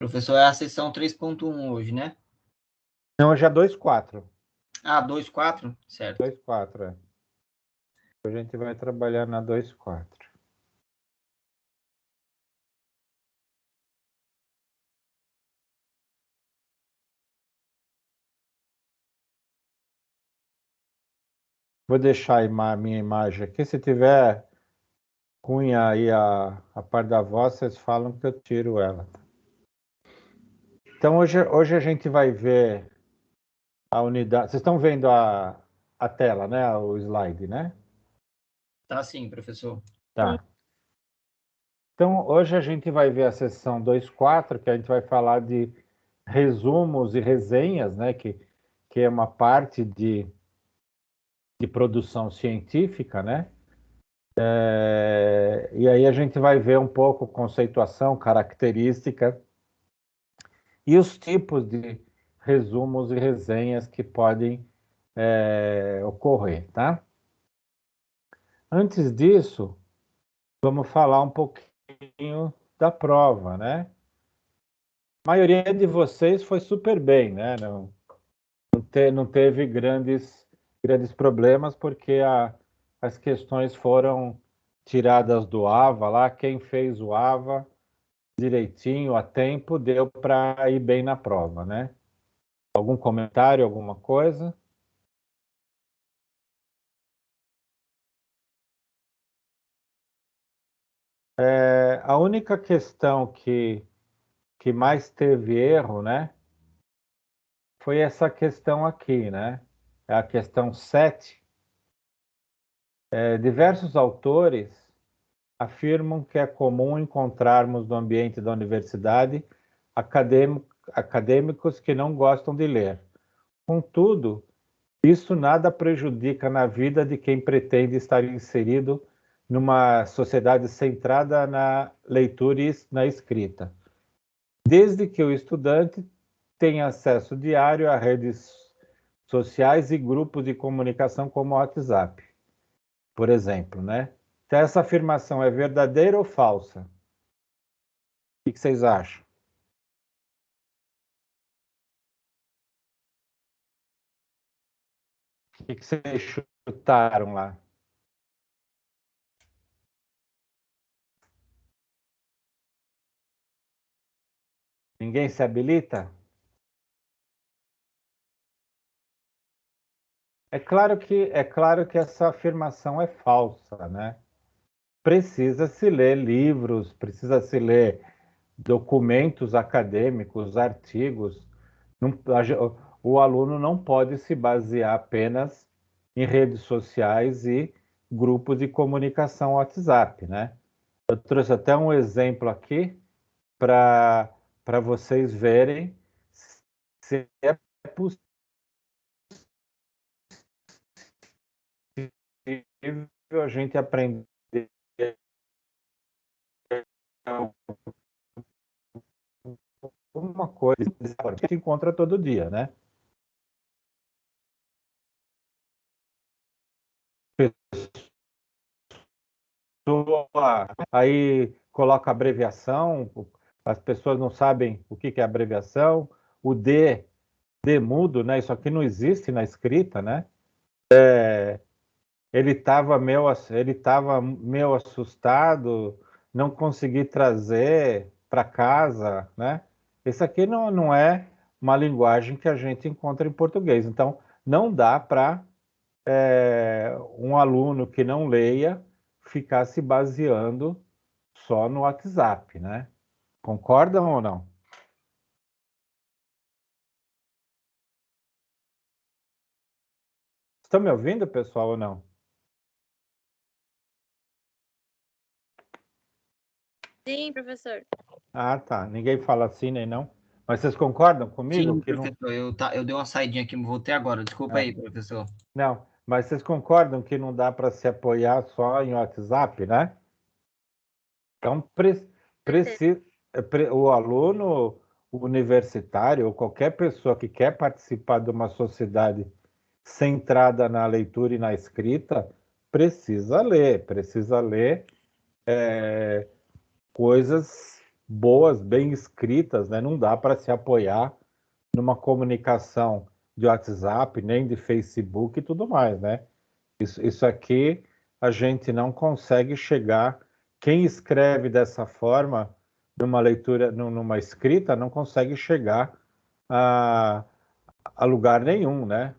Professor, é a sessão 3.1 hoje, né? Não, hoje é 2.4. Ah, 2.4? Certo. 2.4, é. Hoje a gente vai trabalhar na 2.4. Vou deixar a minha imagem aqui. Se tiver cunha aí a par da voz, vocês falam que eu tiro ela. Então, hoje a gente vai ver a unidade. Vocês estão vendo a tela, né? O slide, né? Tá sim, professor. Tá. Então, hoje a gente vai ver a sessão 2.4, que a gente vai falar de resumos e resenhas, né? Que é uma parte de produção científica, né? E aí a gente vai ver um pouco conceituação, característica e os tipos de resumos e resenhas que podem ocorrer, tá? Antes disso, vamos falar um pouquinho da prova, né? A maioria de vocês foi super bem, né? Não teve grandes problemas, porque as questões foram tiradas do AVA lá. Quem fez o AVA direitinho, a tempo, deu para ir bem na prova, né? Algum comentário, alguma coisa? A única questão que mais teve erro, né? Foi essa questão aqui, né? É a questão 7. Diversos autores afirmam que é comum encontrarmos no ambiente da universidade acadêmicos que não gostam de ler. Contudo, isso nada prejudica na vida de quem pretende estar inserido numa sociedade centrada na leitura e na escrita, desde que o estudante tenha acesso diário a redes sociais e grupos de comunicação como o WhatsApp, por exemplo, né? Então, essa afirmação é verdadeira ou falsa? O que vocês acham? O que vocês chutaram lá? Ninguém se habilita? É claro que essa afirmação é falsa, né? Precisa se ler livros, precisa se ler documentos acadêmicos, artigos. O aluno não pode se basear apenas em redes sociais e grupos de comunicação WhatsApp, né? Eu trouxe até um exemplo aqui para vocês verem se é possível a gente aprender uma coisa que a gente encontra todo dia, né? Aí coloca abreviação, as pessoas não sabem o que é abreviação, o D mudo, né? Isso aqui não existe na escrita, né? Ele tava meio assustado, não consegui trazer para casa, né? Isso aqui não é uma linguagem que a gente encontra em português. Então, não dá para um aluno que não leia ficar se baseando só no WhatsApp, né? Concordam ou não? Estão me ouvindo, pessoal, ou não? Sim, professor. Ah, tá. Ninguém fala assim nem não. Mas vocês concordam comigo Sim, que não? professor, eu dei uma saidinha aqui, voltei agora. Desculpa aí, professor. Não, mas vocês concordam que não dá para se apoiar só em WhatsApp, né? Então, o aluno universitário ou qualquer pessoa que quer participar de uma sociedade centrada na leitura e na escrita precisa ler coisas boas, bem escritas, né? Não dá para se apoiar numa comunicação de WhatsApp, nem de Facebook e tudo mais, né? Isso aqui a gente não consegue chegar. Quem escreve dessa forma, numa leitura, numa escrita, não consegue chegar a, a lugar nenhum, né?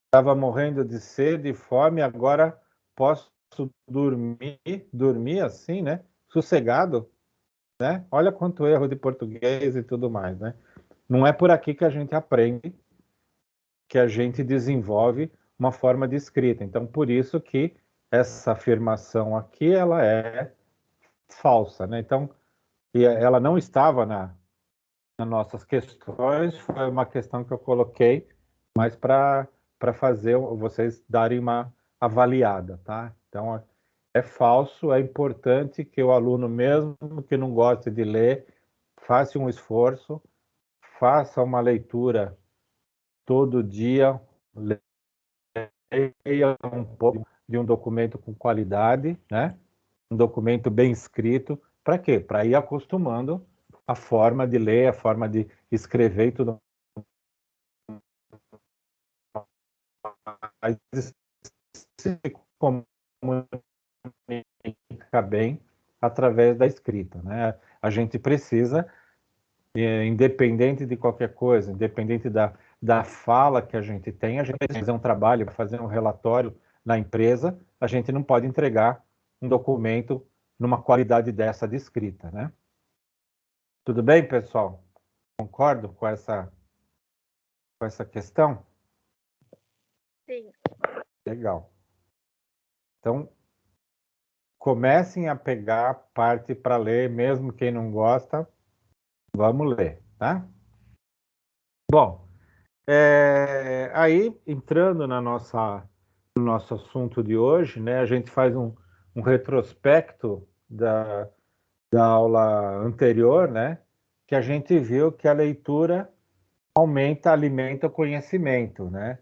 Estava morrendo de sede e fome, agora posso dormir assim, né? Sossegado, né? Olha quanto erro de português e tudo mais, né? Não é por aqui que a gente aprende, que a gente desenvolve uma forma de escrita. Então, por isso que essa afirmação aqui, ela é falsa, né? Então, e ela não estava nas nossas questões, foi uma questão que eu coloquei, mas para fazer vocês darem uma avaliada, tá? Então, é falso, é importante que o aluno, mesmo que não goste de ler, faça um esforço, faça uma leitura todo dia, leia um pouco de um documento com qualidade, né? Um documento bem escrito, para quê? Para ir acostumando a forma de ler, a forma de escrever e tudo mais, se comunica bem através da escrita, né? A gente precisa, independente de qualquer coisa, independente da fala que a gente tem, a gente precisa fazer um trabalho, fazer um relatório na empresa, a gente não pode entregar um documento numa qualidade dessa de escrita, né? Tudo bem, pessoal? Concordo com essa questão? Sim. Legal. Então, comecem a pegar parte para ler, mesmo quem não gosta, vamos ler, tá? Bom, aí entrando no nosso assunto de hoje, né? A gente faz um retrospecto da aula anterior, né? Que a gente viu que a leitura alimenta o conhecimento, né?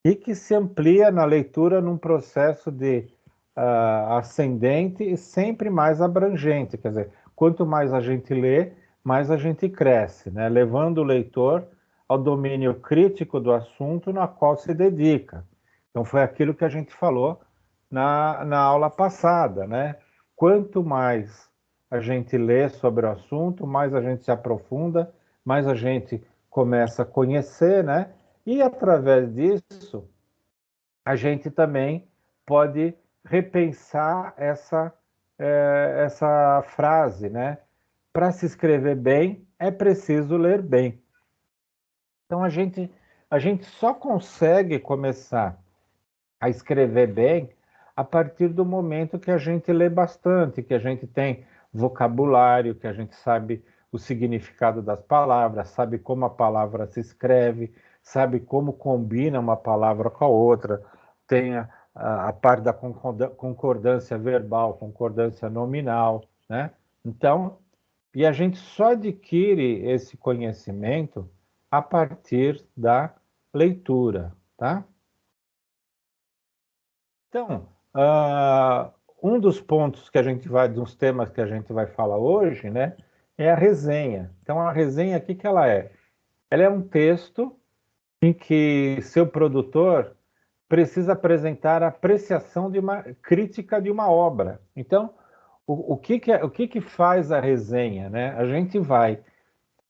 E que se amplia na leitura num processo de ascendente e sempre mais abrangente. Quer dizer, quanto mais a gente lê, mais a gente cresce, né? Levando o leitor ao domínio crítico do assunto na qual se dedica. Então, foi aquilo que a gente falou na aula passada, né? Quanto mais a gente lê sobre o assunto, mais a gente se aprofunda, mais a gente começa a conhecer, né? E através disso, a gente também pode repensar essa frase, né? Para se escrever bem, é preciso ler bem. Então, a gente só consegue começar a escrever bem a partir do momento que a gente lê bastante, que a gente tem vocabulário, que a gente sabe o significado das palavras, sabe como a palavra se escreve, sabe como combina uma palavra com a outra, tem a parte da concordância verbal, concordância nominal, né? Então, e a gente só adquire esse conhecimento a partir da leitura, tá? Então, um dos pontos que a gente vai, dos temas que a gente vai falar hoje, né, é a resenha. Então, a resenha, o que que ela é? Ela é um texto em que seu produtor precisa apresentar a apreciação de uma crítica de uma obra. Então, o que que faz a resenha, né? A gente vai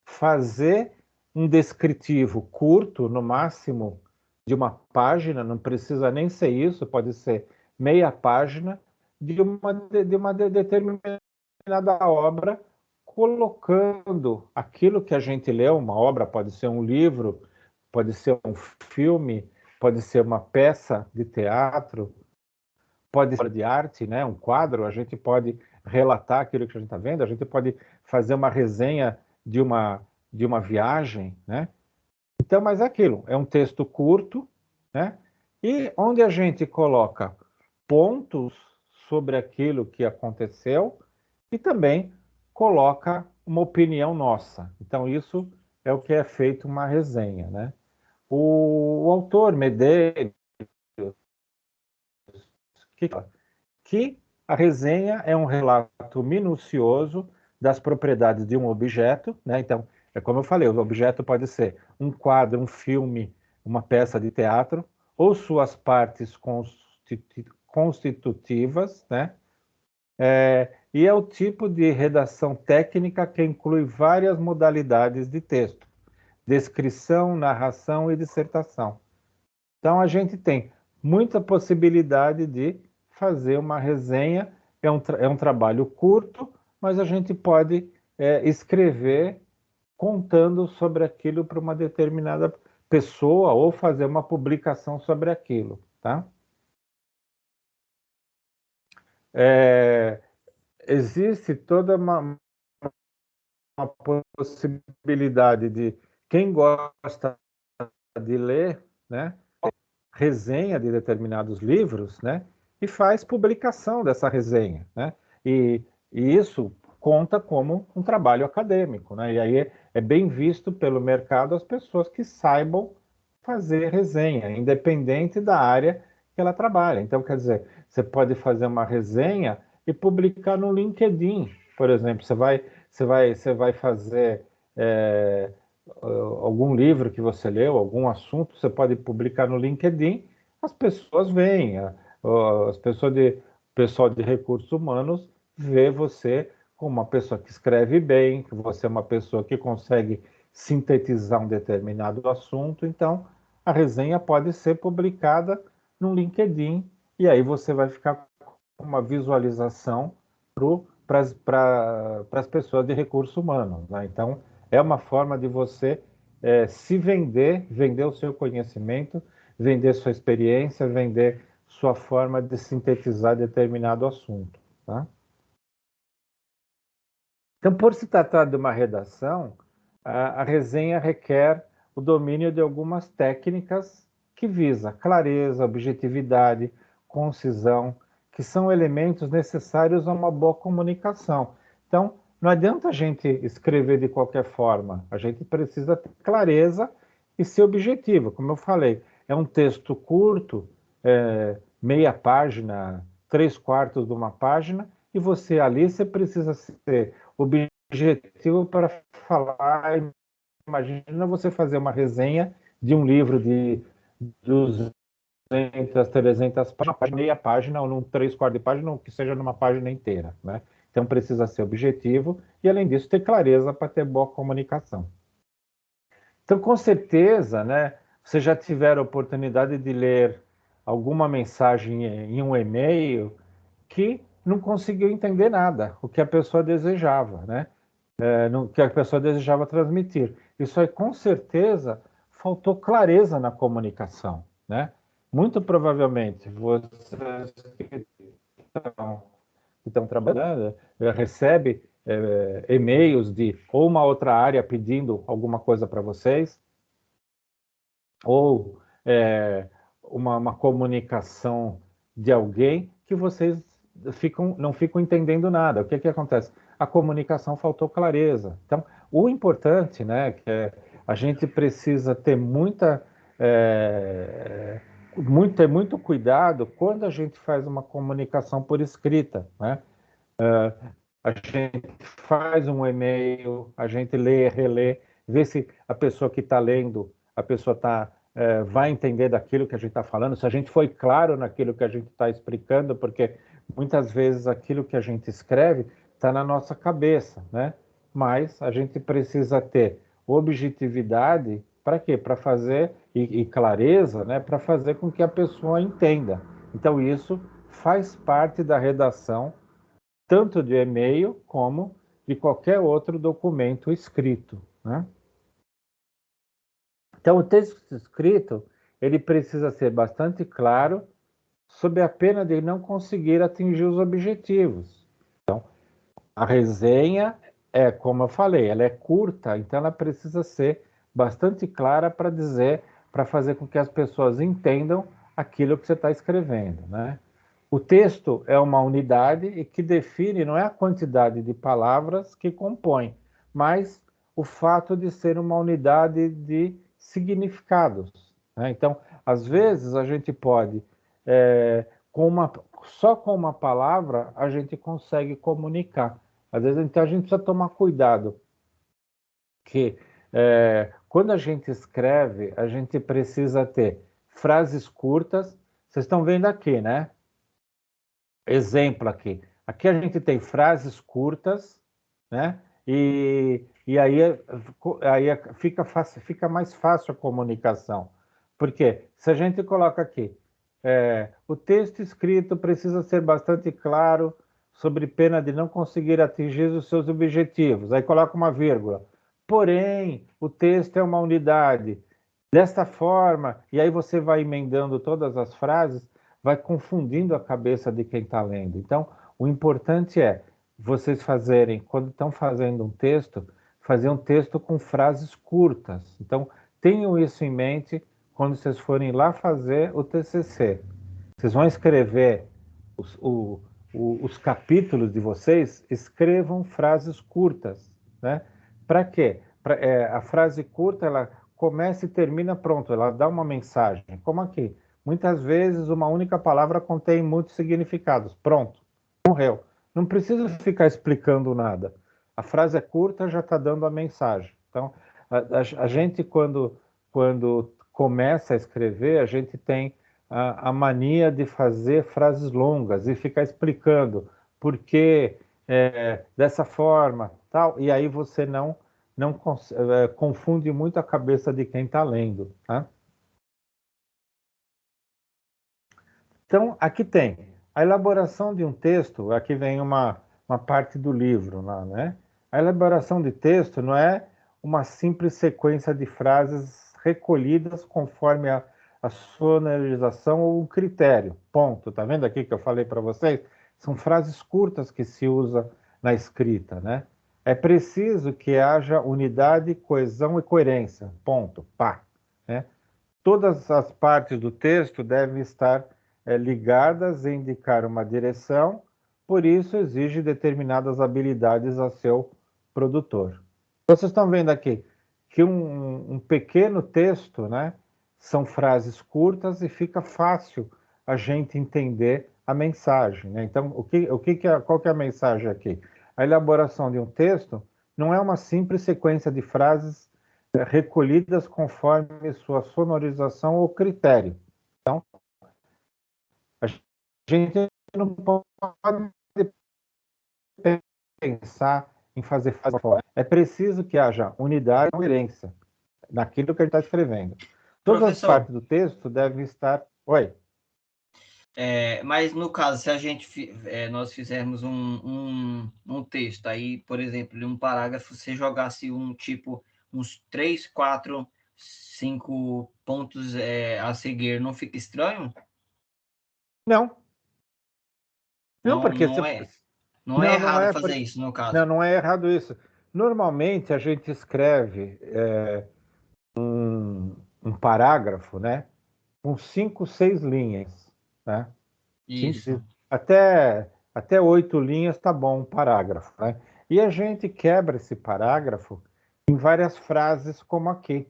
fazer um descritivo curto, no máximo de uma página, não precisa nem ser isso, pode ser meia página, de uma determinada obra, colocando aquilo que a gente leu, uma obra pode ser um livro, pode ser um filme, pode ser uma peça de teatro, pode ser de arte, né? Um quadro, a gente pode relatar aquilo que a gente está vendo, a gente pode fazer uma resenha de uma viagem, né? Então, mas é aquilo, é um texto curto, né? E onde a gente coloca pontos sobre aquilo que aconteceu e também coloca uma opinião nossa. Então, isso é o que é feito uma resenha, né? O autor Medeiros, que a resenha é um relato minucioso das propriedades de um objeto, né? Então, é como eu falei, o objeto pode ser um quadro, um filme, uma peça de teatro, ou suas partes constitutivas, né? E é o tipo de redação técnica que inclui várias modalidades de texto: descrição, narração e dissertação. Então, a gente tem muita possibilidade de fazer uma resenha. É um trabalho curto, mas a gente pode escrever contando sobre aquilo para uma determinada pessoa ou fazer uma publicação sobre aquilo, tá? Existe toda uma possibilidade de quem gosta de ler, né, resenha de determinados livros, né, e faz publicação dessa resenha, né, e isso conta como um trabalho acadêmico, né, e aí é bem visto pelo mercado as pessoas que saibam fazer resenha, independente da área que ela trabalha. Então, quer dizer, você pode fazer uma resenha e publicar no LinkedIn, por exemplo. Você vai fazer algum livro que você leu, algum assunto, você pode publicar no LinkedIn, as pessoas veem, as pessoas pessoal de recursos humanos vê você como uma pessoa que escreve bem, que você é uma pessoa que consegue sintetizar um determinado assunto. Então, a resenha pode ser publicada no LinkedIn e aí você vai ficar com uma visualização para as pessoas de recursos humanos, né? Então, é uma forma de você se vender o seu conhecimento, vender sua experiência, vender sua forma de sintetizar determinado assunto, tá? Então, por se tratar de uma redação, a resenha requer o domínio de algumas técnicas que visa clareza, objetividade, concisão, que são elementos necessários a uma boa comunicação. Então, não adianta a gente escrever de qualquer forma, a gente precisa ter clareza e ser objetivo. Como eu falei, é um texto curto, meia página, três quartos de uma página, e você ali você precisa ser objetivo para falar. Imagina você fazer uma resenha de um livro de 200, 300 páginas, meia página, ou num 3/4 de página, ou que seja numa página inteira, né? Então precisa ser objetivo e, além disso, ter clareza para ter boa comunicação. Então, com certeza, né, você já tiver a oportunidade de ler alguma mensagem em um e-mail que não conseguiu entender nada, o que a pessoa desejava, né? No que a pessoa desejava transmitir. Isso aí, com certeza, faltou clareza na comunicação, né? Muito provavelmente, vocês que estão trabalhando recebe e-mails de ou uma outra área pedindo alguma coisa para vocês, ou uma comunicação de alguém que vocês não ficam entendendo nada. O que acontece? A comunicação faltou clareza. Então, o importante, né, que a gente precisa ter muito cuidado quando a gente faz uma comunicação por escrita, né? A gente faz um e-mail, a gente lê, relê, vê se a pessoa que está lendo, a pessoa vai entender daquilo que a gente está falando, se a gente foi claro naquilo que a gente está explicando, porque muitas vezes aquilo que a gente escreve está na nossa cabeça, né? Mas a gente precisa ter objetividade para quê? Para fazer, e clareza, né? Para fazer com que a pessoa entenda. Então, isso faz parte da redação tanto de e-mail como de qualquer outro documento escrito, né? Então, o texto escrito, ele precisa ser bastante claro, sob a pena de não conseguir atingir os objetivos. Então, a resenha como eu falei, ela é curta, então ela precisa ser bastante clara para dizer, para fazer com que as pessoas entendam aquilo que você está escrevendo, né? O texto é uma unidade e que define não é a quantidade de palavras que compõe, mas o fato de ser uma unidade de significados, né? Então, às vezes a gente pode, só com uma palavra, a gente consegue comunicar. Às vezes, então, a gente precisa tomar cuidado, que quando a gente escreve, a gente precisa ter frases curtas. Vocês estão vendo aqui, né? Exemplo aqui. Aqui a gente tem frases curtas, né? E aí fica mais fácil a comunicação. Porque se a gente coloca aqui, o texto escrito precisa ser bastante claro, sobre pena de não conseguir atingir os seus objetivos. Aí coloca uma vírgula. Porém, o texto é uma unidade. Desta forma, e aí você vai emendando todas as frases, vai confundindo a cabeça de quem está lendo. Então, o importante é vocês fazerem, quando estão fazendo um texto, fazer um texto com frases curtas. Então, tenham isso em mente quando vocês forem lá fazer o TCC. Vocês vão escrever os capítulos de vocês, escrevam frases curtas, né? Para quê? A frase curta, ela começa e termina pronto, ela dá uma mensagem. Como aqui. Muitas vezes, uma única palavra contém muitos significados. Pronto, morreu. Não precisa ficar explicando nada. A frase é curta, já está dando a mensagem. Então, a gente, quando começa a escrever, a gente tem a mania de fazer frases longas e ficar explicando por que dessa forma, tal, e aí você não confunde muito a cabeça de quem está lendo. Tá? Então, aqui tem a elaboração de um texto, aqui vem uma parte do livro, lá, né? A elaboração de texto não é uma simples sequência de frases recolhidas conforme a sonorização ou o critério. Ponto. Tá vendo aqui que eu falei para vocês? São frases curtas que se usa na escrita, né? É preciso que haja unidade, coesão e coerência. Ponto. Pá. Né? Todas as partes do texto devem estar ligadas e indicar uma direção, por isso exige determinadas habilidades a seu produtor. Vocês estão vendo aqui que um pequeno texto, né, são frases curtas e fica fácil a gente entender a mensagem. Né? Então, qual que é a mensagem aqui? A elaboração de um texto não é uma simples sequência de frases recolhidas conforme sua sonorização ou critério. Então, a gente não pode pensar em fazer frase fora. É preciso que haja unidade e coerência naquilo que ele está escrevendo. Todas as Professor, partes do texto devem estar... Oi? mas no caso, se a gente nós fizermos um texto, aí, por exemplo, em um parágrafo, você jogasse uns 3, 4, 5 pontos a seguir, não fica estranho? Não. Não, Não, porque... não é não errado é, fazer isso, no caso. não é errado isso. Normalmente, a gente escreve um parágrafo, né, com 5, 6 linhas, né? Isso. Até 8 linhas está bom um parágrafo, né? E a gente quebra esse parágrafo em várias frases como aqui,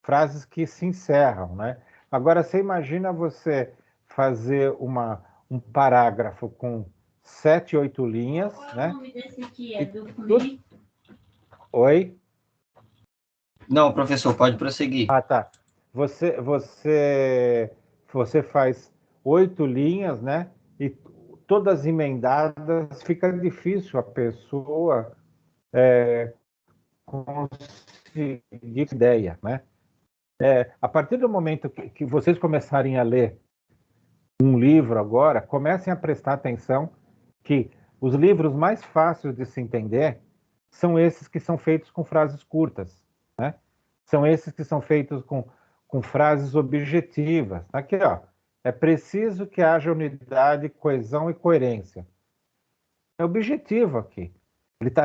frases que se encerram, né? Agora, você imagina você fazer um parágrafo com 7, 8 linhas, né? Qual é o nome desse aqui? É do Felipe? Oi? Não, professor, pode prosseguir. Ah, tá. Você faz 8 linhas, né? E todas emendadas, fica difícil a pessoa conseguir ideia, né? A partir do momento que vocês começarem a ler um livro agora, comecem a prestar atenção que os livros mais fáceis de se entender são esses que são feitos com frases curtas, né? São esses que são feitos com frases objetivas. Aqui, ó, é preciso que haja unidade, coesão e coerência. É objetivo aqui.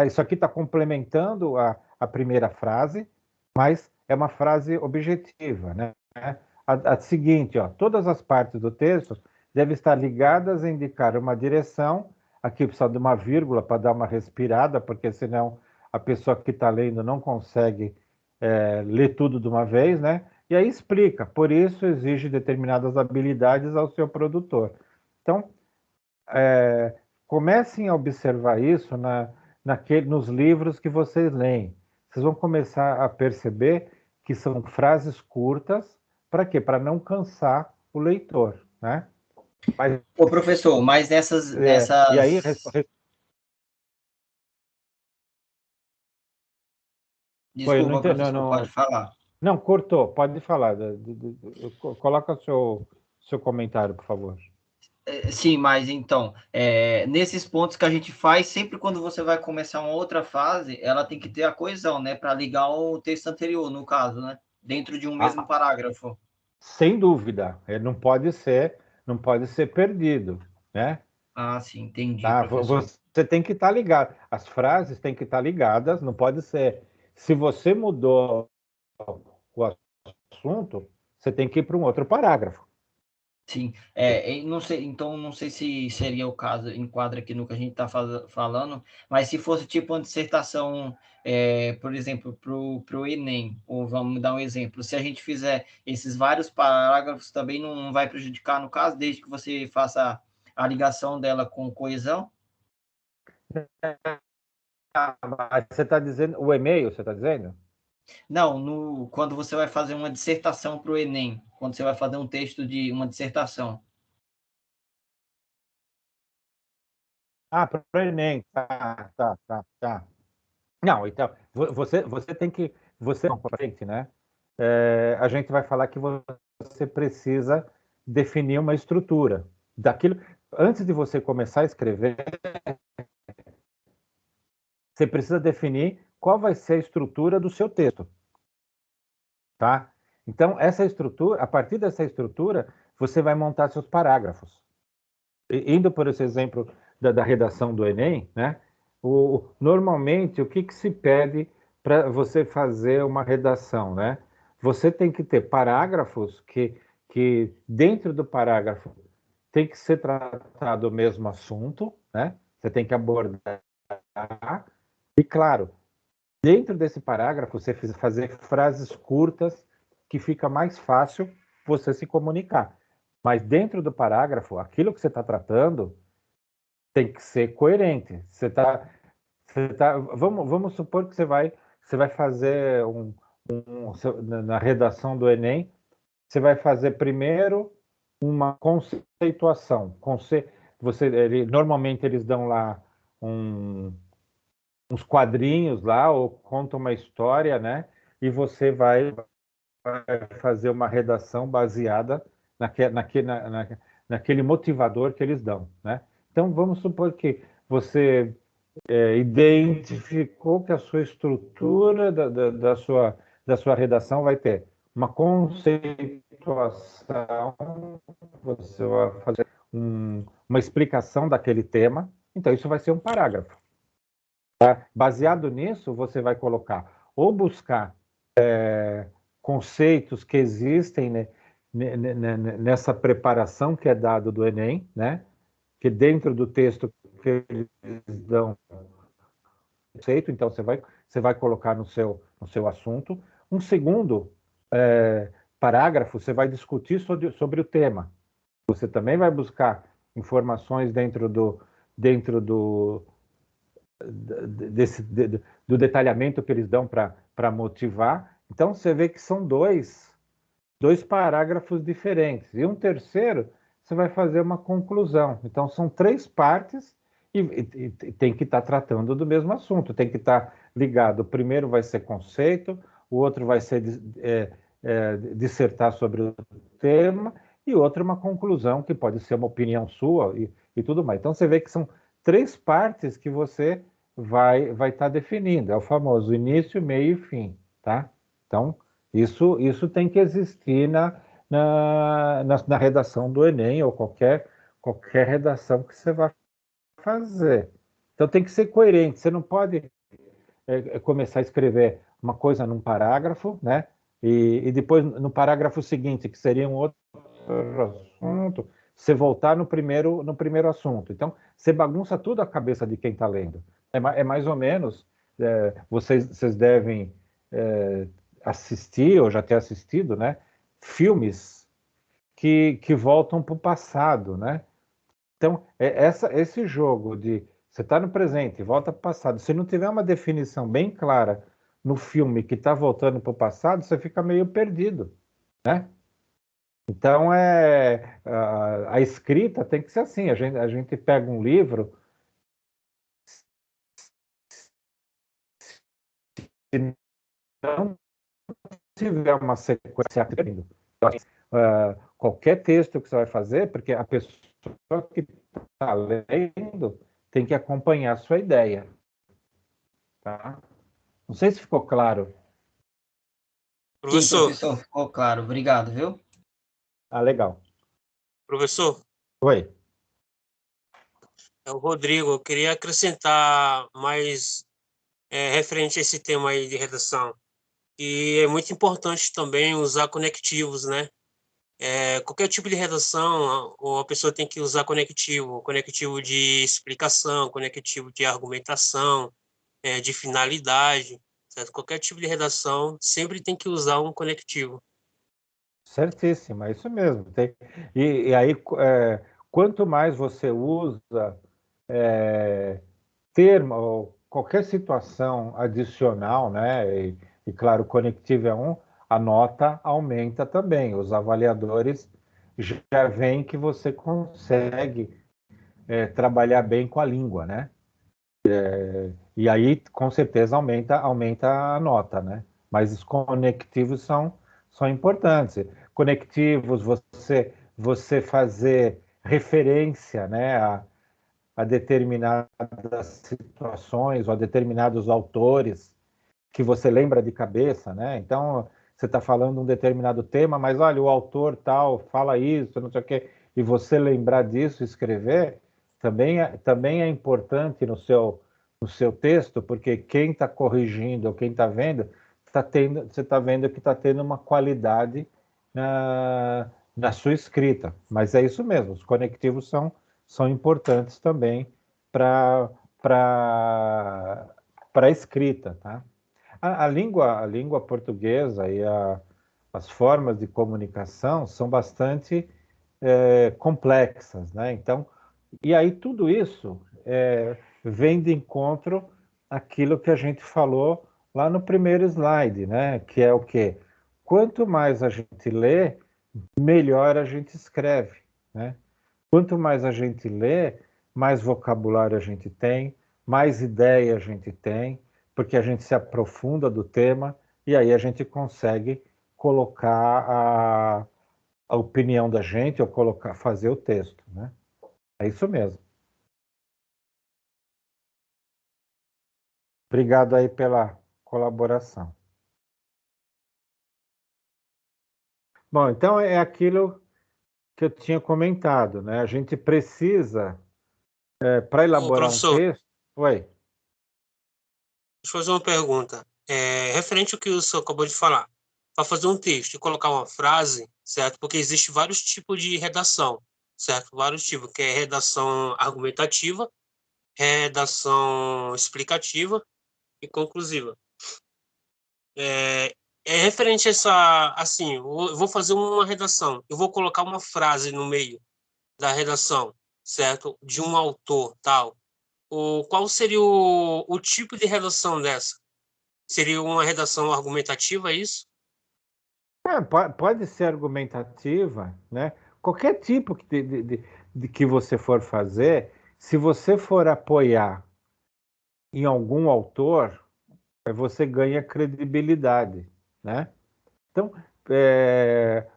Isso aqui está complementando a primeira frase, mas é uma frase objetiva, né? A seguinte, ó, todas as partes do texto devem estar ligadas a indicar uma direção. Aqui precisa de uma vírgula para dar uma respirada, porque senão a pessoa que está lendo não consegue ler tudo de uma vez, né? E aí explica, por isso exige determinadas habilidades ao seu produtor. Então, comecem a observar isso nos livros que vocês leem. Vocês vão começar a perceber que são frases curtas, para quê? Para não cansar o leitor, né? Mas, Ô, professor, mas e aí, foi, não, Desculpa, professor, pode falar. não, cortou, pode falar. Coloca seu comentário, por favor. Sim, mas então, nesses pontos que a gente faz, sempre quando você vai começar uma outra fase, ela tem que ter a coesão, né? Para ligar o texto anterior, no caso, né? Dentro de um mesmo parágrafo. Sem dúvida, ele não pode ser perdido, né? Ah, sim, entendi, Tá? professor. Você tem que estar ligado. As frases têm que estar ligadas, não pode ser. Se você mudou o assunto, você tem que ir para um outro parágrafo. Sim, não sei, então não sei se seria o caso, enquadra aqui no que a gente está falando, mas se fosse tipo uma dissertação, por exemplo, para o Enem, ou vamos dar um exemplo, se a gente fizer esses vários parágrafos, também não vai prejudicar no caso, desde que você faça a ligação dela com coesão? Você está dizendo o e-mail, você está dizendo? Não, quando você vai fazer uma dissertação para o Enem, quando você vai fazer um texto de uma dissertação. Para o Enem. Tá. Não, então, você tem que. Você não, para frente, né? A gente vai falar que você precisa definir uma estrutura. Daquilo, antes de você começar a escrever, você precisa definir qual vai ser a estrutura do seu texto, tá? Então, essa estrutura, a partir dessa estrutura, você vai montar seus parágrafos. Indo por esse exemplo da redação do Enem, né? Normalmente, o que se pede para você fazer uma redação, né? Você tem que ter parágrafos que dentro do parágrafo tem que ser tratado o mesmo assunto, né? Você tem que abordar. E, claro, dentro desse parágrafo, você fazer frases curtas que fica mais fácil você se comunicar. Mas dentro do parágrafo, aquilo que você está tratando tem que ser coerente. Vamos supor que você vai fazer na redação do Enem, você vai fazer primeiro uma conceituação. Normalmente eles dão lá uns quadrinhos lá, ou conta uma história, né? E você vai fazer uma redação baseada naquele motivador que eles dão, né? Então, vamos supor que você identificou que a sua estrutura da sua redação vai ter uma conceituação, você vai fazer uma explicação daquele tema, então isso vai ser um parágrafo. Tá? Baseado nisso, você vai colocar ou buscar conceitos que existem, né, nessa preparação que é dado do Enem, né? Que dentro do texto que eles dão conceito, então você vai colocar no seu assunto. Um segundo parágrafo, você vai discutir sobre o tema. Você também vai buscar informações dentro do detalhamento que eles dão para motivar. Então, você vê que são dois parágrafos diferentes. E um terceiro, você vai fazer uma conclusão. Então, são três partes e tem que estar tratando do mesmo assunto, tem que estar ligado. O primeiro vai ser conceito, o outro vai ser dissertar sobre o tema, e outro uma conclusão, que pode ser uma opinião sua e tudo mais. Então, você vê que são três partes que você vai estar definindo. É o famoso início, meio e fim, tá? Então, isso tem que existir na redação do Enem, ou qualquer redação que você vai fazer. Então tem que ser coerente. Você não pode começar a escrever uma coisa num parágrafo, né? E depois, no parágrafo seguinte, que seria um outro assunto, você voltar no primeiro assunto. Então, você bagunça tudo a cabeça de quem está lendo. É mais ou menos, vocês devem assistir, ou já ter assistido, né? Filmes que voltam para o passado, né? Então, esse jogo de Você está no presente, volta para o passado. Se não tiver uma definição bem clara no filme que está voltando para o passado, você fica meio perdido, né? Então, a escrita tem que ser assim. A gente pega um livro, se não tiver uma sequência, qualquer texto que você vai fazer, porque a pessoa que está lendo tem que acompanhar a sua ideia, tá? Não sei se ficou claro. Sim, Professor, professor, ficou claro. Obrigado, viu? Ah, legal. professor, Oi. é o Rodrigo. Eu queria acrescentar mais referente a esse tema aí de redação. E é muito importante também usar conectivos, né? Qualquer tipo de redação, a pessoa tem que usar conectivo de explicação, conectivo de argumentação, de finalidade, certo? Qualquer tipo de redação sempre tem que usar um conectivo. Certíssimo, é isso mesmo. E aí, quanto mais você usa termo, ou qualquer situação adicional, né? E claro, o conectivo é a nota aumenta também. Os avaliadores já veem que você consegue trabalhar bem com a língua, né? E aí, com certeza, aumenta a nota, né? Mas os conectivos são importantes. Conectivos, você fazer referência, né, a determinadas situações ou a determinados autores que você lembra de cabeça, né? Então, você está falando um determinado tema, mas olha, o autor tal fala isso, não sei o quê, e você lembrar disso, escrever, também é importante no seu texto, porque quem está corrigindo ou quem está vendo, você está vendo que está tendo uma qualidade na sua escrita. Mas é isso mesmo, os conectivos são importantes também para a escrita, tá? A língua portuguesa e as formas de comunicação são bastante complexas, né? Então, e aí tudo isso vem de encontro àquilo que a gente falou lá no primeiro slide, né? Que é o quê? Quanto mais a gente lê, melhor a gente escreve, né? Quanto mais a gente lê, mais vocabulário a gente tem, mais ideia a gente tem, porque a gente se aprofunda do tema e aí a gente consegue colocar a opinião da gente ou fazer o texto, né? É isso mesmo. Obrigado aí pela colaboração. Bom, então é aquilo que eu tinha comentado, né? A gente precisa, para Ô, elaborar um professor, texto. Oi. deixa eu fazer uma pergunta. Referente ao que o senhor acabou de falar, para fazer um texto e colocar uma frase, certo? Porque existe vários tipos de redação, certo? Vários tipos, que é redação argumentativa, redação explicativa e conclusiva. Referente a essa, assim, eu vou fazer uma redação, eu vou colocar uma frase no meio da redação, certo? De um autor, tal. Qual seria o tipo de redação dessa? Seria uma redação argumentativa, é isso? Pode ser argumentativa, né? Qualquer tipo de que você for fazer, se você for apoiar em algum autor, você ganha credibilidade, né? Então,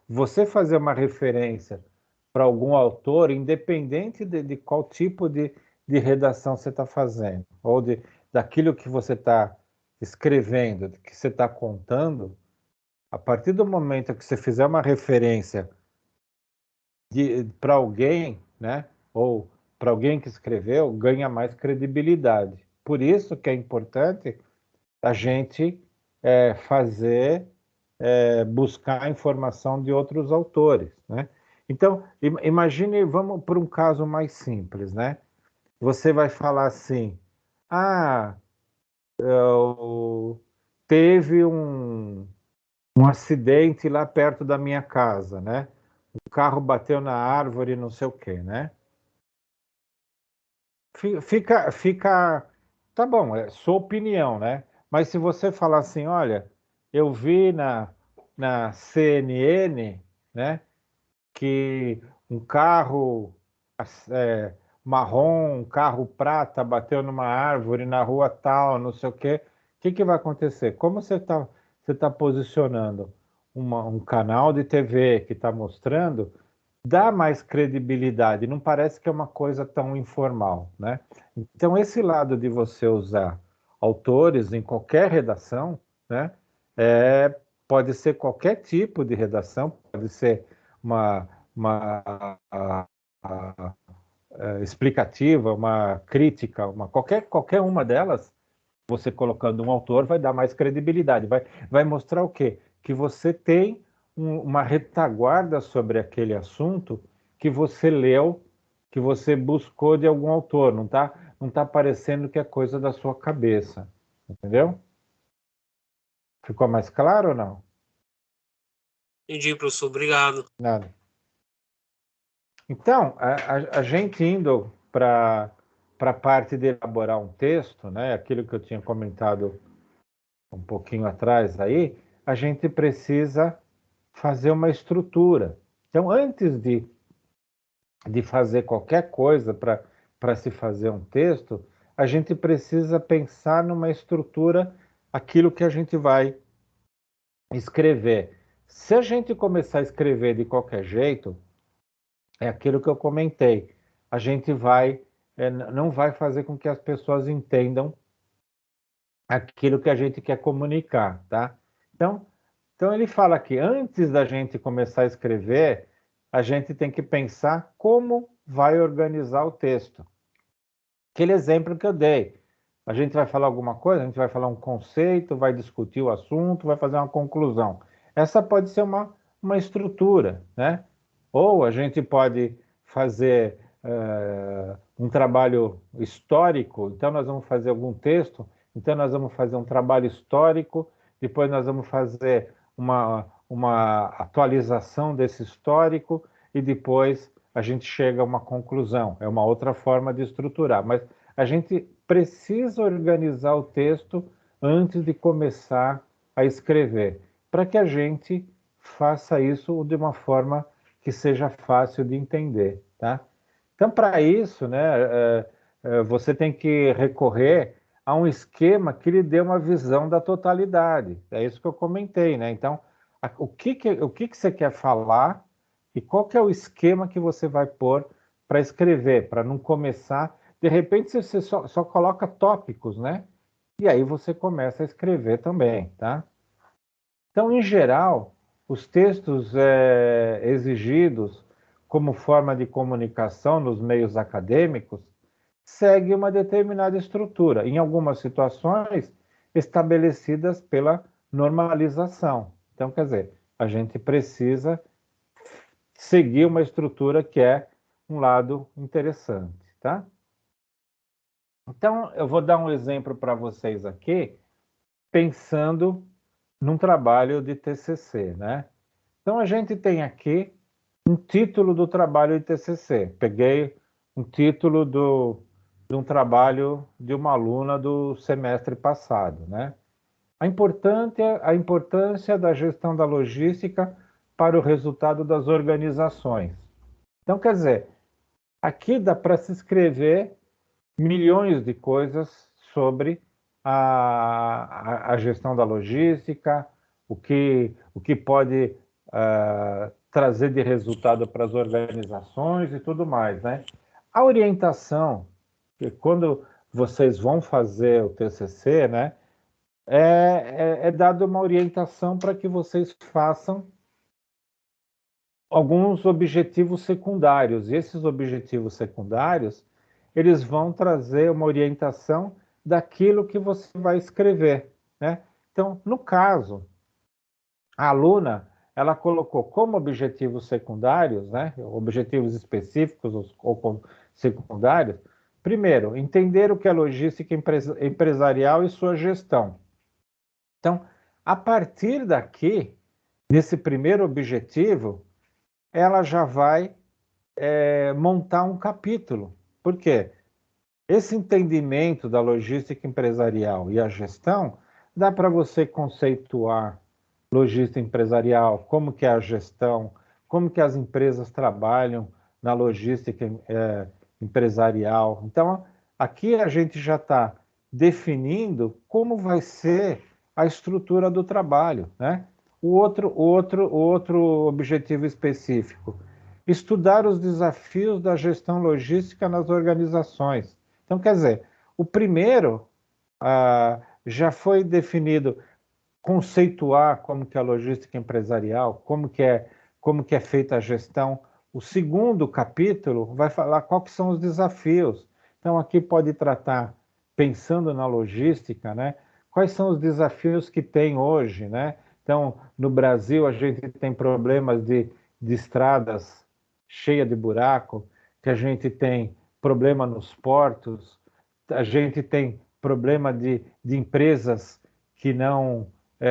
você fazer uma referência para algum autor, independente de qual tipo de redação você está fazendo, ou daquilo que você está escrevendo, que você está contando, a partir do momento que você fizer uma referência para alguém, né, ou para alguém que escreveu, ganha mais credibilidade. Por isso que é importante a gente buscar informação de outros autores, né? Então, imagine, vamos por um caso mais simples, né? Você vai falar assim, ah, teve um acidente lá perto da minha casa, né? O carro bateu na árvore, não sei o quê, né? Fica, tá bom, é sua opinião, né? Mas se você falar assim, olha, eu vi na CNN, né, que um carro é, marrom, um carro prata bateu numa árvore na rua tal, não sei o quê. O que que vai acontecer? Como você tá posicionando um canal de TV que está mostrando, dá mais credibilidade, não parece que é uma coisa tão informal, né? Então, esse lado de você usar autores em qualquer redação, né? É, pode ser qualquer tipo de redação, pode ser uma explicativa, uma crítica, qualquer uma delas, você colocando um autor vai dar mais credibilidade, vai mostrar o quê? Que você tem uma retaguarda sobre aquele assunto que você leu, que você buscou de algum autor, não tá parecendo que é coisa da sua cabeça, entendeu? Ficou mais claro ou não? Entendi, professor. Obrigado. Nada. Então, a gente indo para a parte de elaborar um texto, né, aquilo que eu tinha comentado um pouquinho atrás aí, a gente precisa fazer uma estrutura. Então, antes de fazer qualquer coisa para se fazer um texto, a gente precisa pensar numa estrutura, aquilo que a gente vai escrever. Se a gente começar a escrever de qualquer jeito, é aquilo que eu comentei. A gente não vai fazer com que as pessoas entendam aquilo que a gente quer comunicar, tá? Então ele fala que antes da gente começar a escrever, a gente tem que pensar como vai organizar o texto. Aquele exemplo que eu dei. A gente vai falar alguma coisa, a gente vai falar um conceito, vai discutir o assunto, vai fazer uma conclusão. Essa pode ser uma estrutura, né? Ou a gente pode fazer um trabalho histórico, então nós vamos fazer algum texto, então nós vamos fazer um trabalho histórico, depois nós vamos fazer uma atualização desse histórico e depois a gente chega a uma conclusão. É uma outra forma de estruturar, mas a gente precisa organizar o texto antes de começar a escrever, para que a gente faça isso de uma forma que seja fácil de entender, tá? Então, para isso, né, você tem que recorrer a um esquema que lhe dê uma visão da totalidade. É isso que eu comentei, né? Então, o que você quer falar e qual que é o esquema que você vai pôr para escrever, para não começar. De repente, você só coloca tópicos, né? E aí você começa a escrever também, tá? Então, em geral, os textos exigidos como forma de comunicação nos meios acadêmicos seguem uma determinada estrutura, em algumas situações estabelecidas pela normalização. Então, quer dizer, a gente precisa seguir uma estrutura que é um lado interessante, tá? Então, eu vou dar um exemplo para vocês aqui, pensando num trabalho de TCC, né? Então, a gente tem aqui um título do trabalho de TCC. Peguei um título de um trabalho de uma aluna do semestre passado, né? A importância da gestão da logística para o resultado das organizações. Então, quer dizer, aqui dá para se escrever milhões de coisas sobre a gestão da logística, o que pode trazer de resultado para as organizações e tudo mais, né? A orientação, que quando vocês vão fazer o TCC, né, é dada uma orientação para que vocês façam alguns objetivos secundários. E esses objetivos secundários, eles vão trazer uma orientação daquilo que você vai escrever, né? Então, no caso, a aluna, ela colocou como objetivos secundários, né, objetivos específicos ou secundários, primeiro, entender o que é logística empresarial e sua gestão. Então, a partir daqui, nesse primeiro objetivo, ela já vai montar um capítulo. Por quê? esse entendimento da logística empresarial e a gestão, dá para você conceituar logística empresarial, como que é a gestão, como que as empresas trabalham na logística empresarial. Então, aqui a gente já está definindo como vai ser a estrutura do trabalho, né? O outro objetivo específico, estudar os desafios da gestão logística nas organizações. Então, quer dizer, o primeiro já foi definido conceituar como que é a logística empresarial, como que é feita a gestão. O segundo capítulo vai falar quais são os desafios. Então, aqui pode tratar, pensando na logística, né? Quais são os desafios que tem hoje, né? Então, no Brasil, a gente tem problemas de estradas cheias de buraco, que a gente tem problema nos portos, a gente tem problema de empresas que não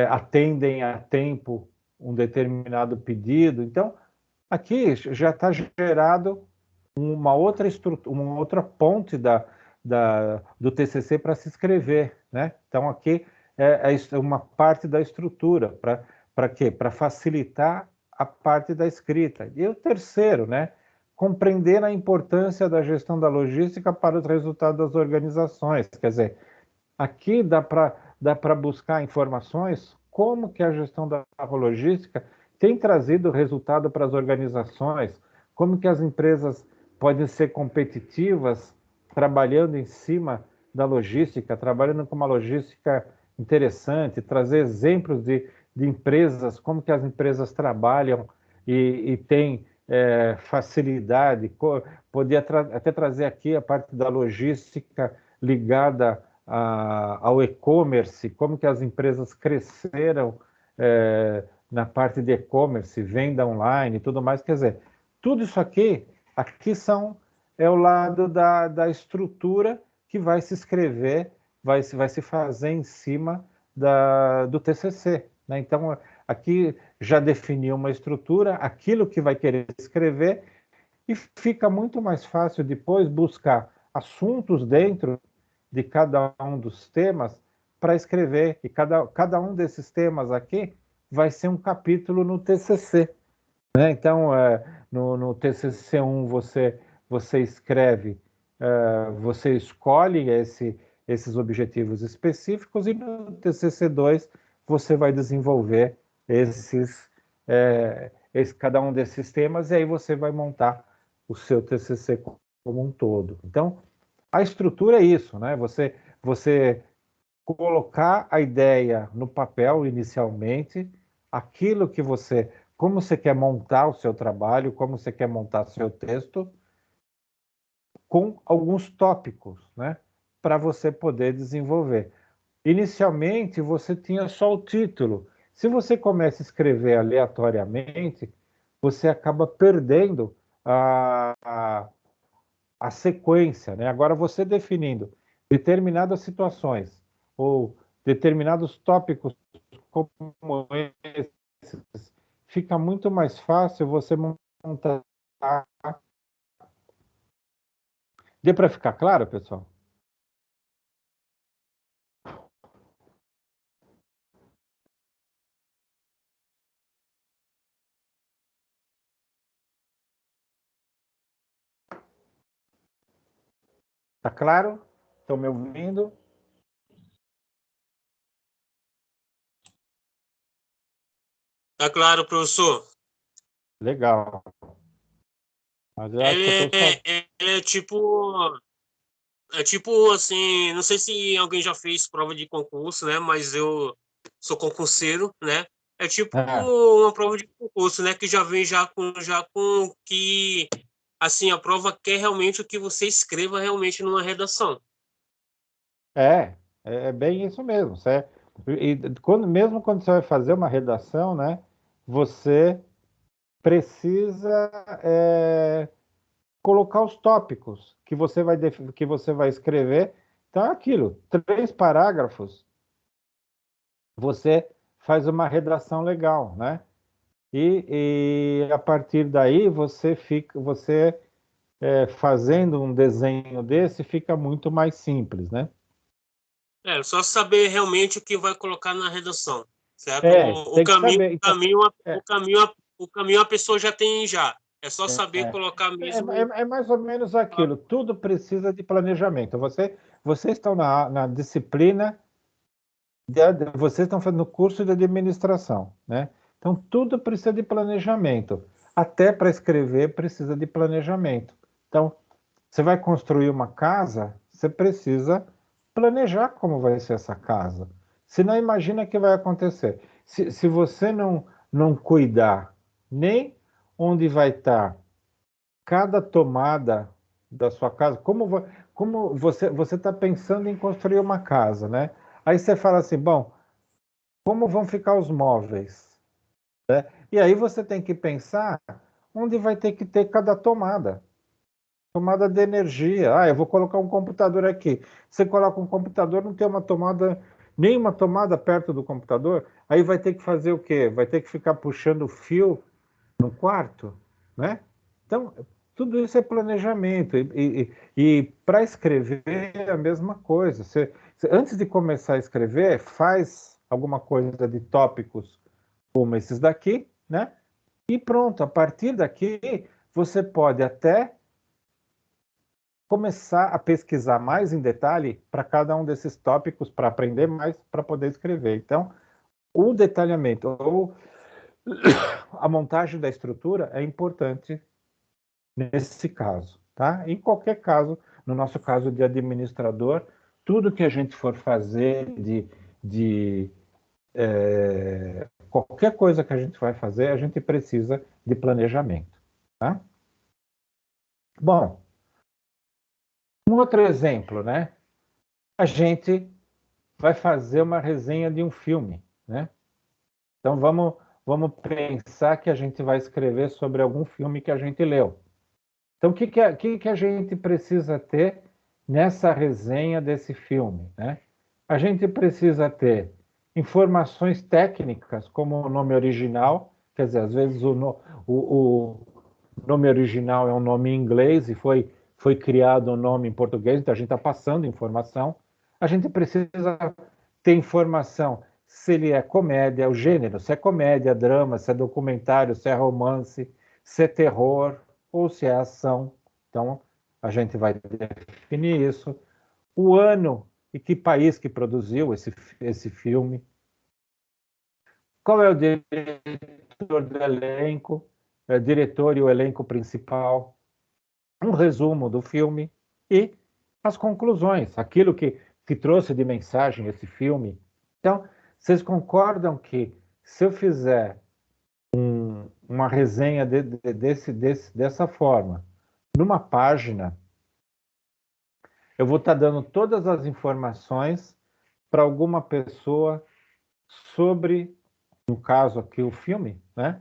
atendem a tempo um determinado pedido. Então, aqui já está gerado uma outra estrutura, uma outra ponte do TCC para se escrever, né? Então, aqui é uma parte da estrutura. Para quê? Para facilitar a parte da escrita. E o terceiro, né? Compreender a importância da gestão da logística para os resultados das organizações. Quer dizer, aqui dá para buscar informações como que a gestão da logística tem trazido resultado para as organizações, como que as empresas podem ser competitivas trabalhando em cima da logística, trabalhando com uma logística interessante, trazer exemplos de empresas, como que as empresas trabalham e têm facilidade, poder até trazer aqui a parte da logística ligada ao e-commerce, como que as empresas cresceram na parte de e-commerce, venda online e tudo mais. Quer dizer, tudo isso aqui é o lado da estrutura que vai se escrever, vai se fazer em cima do TCC. Né? Então, aqui já definiu uma estrutura, aquilo que vai querer escrever, e fica muito mais fácil depois buscar assuntos dentro de cada um dos temas para escrever. E cada um desses temas aqui vai ser um capítulo no TCC. Né? Então, no TCC1 você escreve, você escolhe esses objetivos específicos, e no TCC2 você vai desenvolver cada um desses temas, e aí você vai montar o seu TCC como um todo. Então, a estrutura é isso, né? Você colocar a ideia no papel inicialmente, aquilo que como você quer montar o seu trabalho, como você quer montar seu texto, com alguns tópicos, né? Para você poder desenvolver. Inicialmente, você tinha só o título. Se você começa a escrever aleatoriamente, você acaba perdendo a sequência, né? Agora, você definindo determinadas situações ou determinados tópicos como esses, fica muito mais fácil você montar. Deu para ficar claro, pessoal? Tá claro? Estão me ouvindo? Tá claro, professor? Legal. Mas eu acho que eu Ele estou só. é tipo assim, não sei se alguém já fez prova de concurso, né? Mas eu sou concurseiro, né? É tipo Ah, uma prova de concurso, né? Que já vem já com que assim a prova quer realmente o que você escreva realmente numa redação. é bem isso mesmo. Mesmo quando você vai fazer uma redação, né, você precisa colocar os tópicos que você vai escrever. Então, é aquilo, 3 parágrafos, você faz uma redação legal, né? E a partir daí você fazendo um desenho desse fica muito mais simples, né? Só saber realmente o que vai colocar na redação, certo? O Tem que caminho, saber. o Então, caminho, é, o caminho, o caminho a pessoa já tem já. É só saber é, colocar mesmo. é mais ou menos aquilo. Tudo precisa de planejamento. Vocês estão na disciplina, vocês estão fazendo curso de administração, né? Então, tudo precisa de planejamento. Até para escrever precisa de planejamento. Então, você vai construir uma casa, você precisa planejar como vai ser essa casa. Senão, imagina o que vai acontecer. Se você não cuidar nem onde vai estar cada tomada da sua casa, como você está pensando em construir uma casa, né? Aí você fala assim, bom, como vão ficar os móveis? E aí você tem que pensar onde vai ter que ter cada tomada. Tomada de energia. Eu vou colocar um computador aqui. Você coloca um computador, não tem uma tomada, nenhuma tomada perto do computador, aí vai ter que fazer o quê? Vai ter que ficar puxando fio no quarto, né? Então, tudo isso é planejamento. E para escrever é a mesma coisa. Antes de começar a escrever, faz alguma coisa de tópicos como esses daqui, né? E pronto, a partir daqui, você pode até começar a pesquisar mais em detalhe para cada um desses tópicos, para aprender mais, para poder escrever. Então, o detalhamento ou a montagem da estrutura é importante nesse caso, tá? Em qualquer caso, no nosso caso de administrador, tudo que a gente for fazer qualquer coisa que a gente vai fazer, a gente precisa de planejamento, tá? Bom, um outro exemplo, né? A gente vai fazer uma resenha de um filme, né? Então vamos pensar que a gente vai escrever sobre algum filme que a gente leu. Então que a gente precisa ter nessa resenha desse filme, né? A gente precisa ter informações técnicas, como o nome original, quer dizer, às vezes o nome original é um nome em inglês e foi criado um nome em português, então a gente está passando informação. A gente precisa ter informação se ele é comédia, o gênero, se é comédia, drama, se é documentário, se é romance, se é terror ou se é ação. Então, a gente vai definir isso. O ano e que país que produziu esse filme. Qual é o diretor do elenco, diretor e o elenco principal. Um resumo do filme e as conclusões, aquilo que trouxe de mensagem esse filme. Então, vocês concordam que se eu fizer uma resenha dessa forma, numa página, eu vou estar dando todas as informações para alguma pessoa sobre, no caso aqui, o filme, né?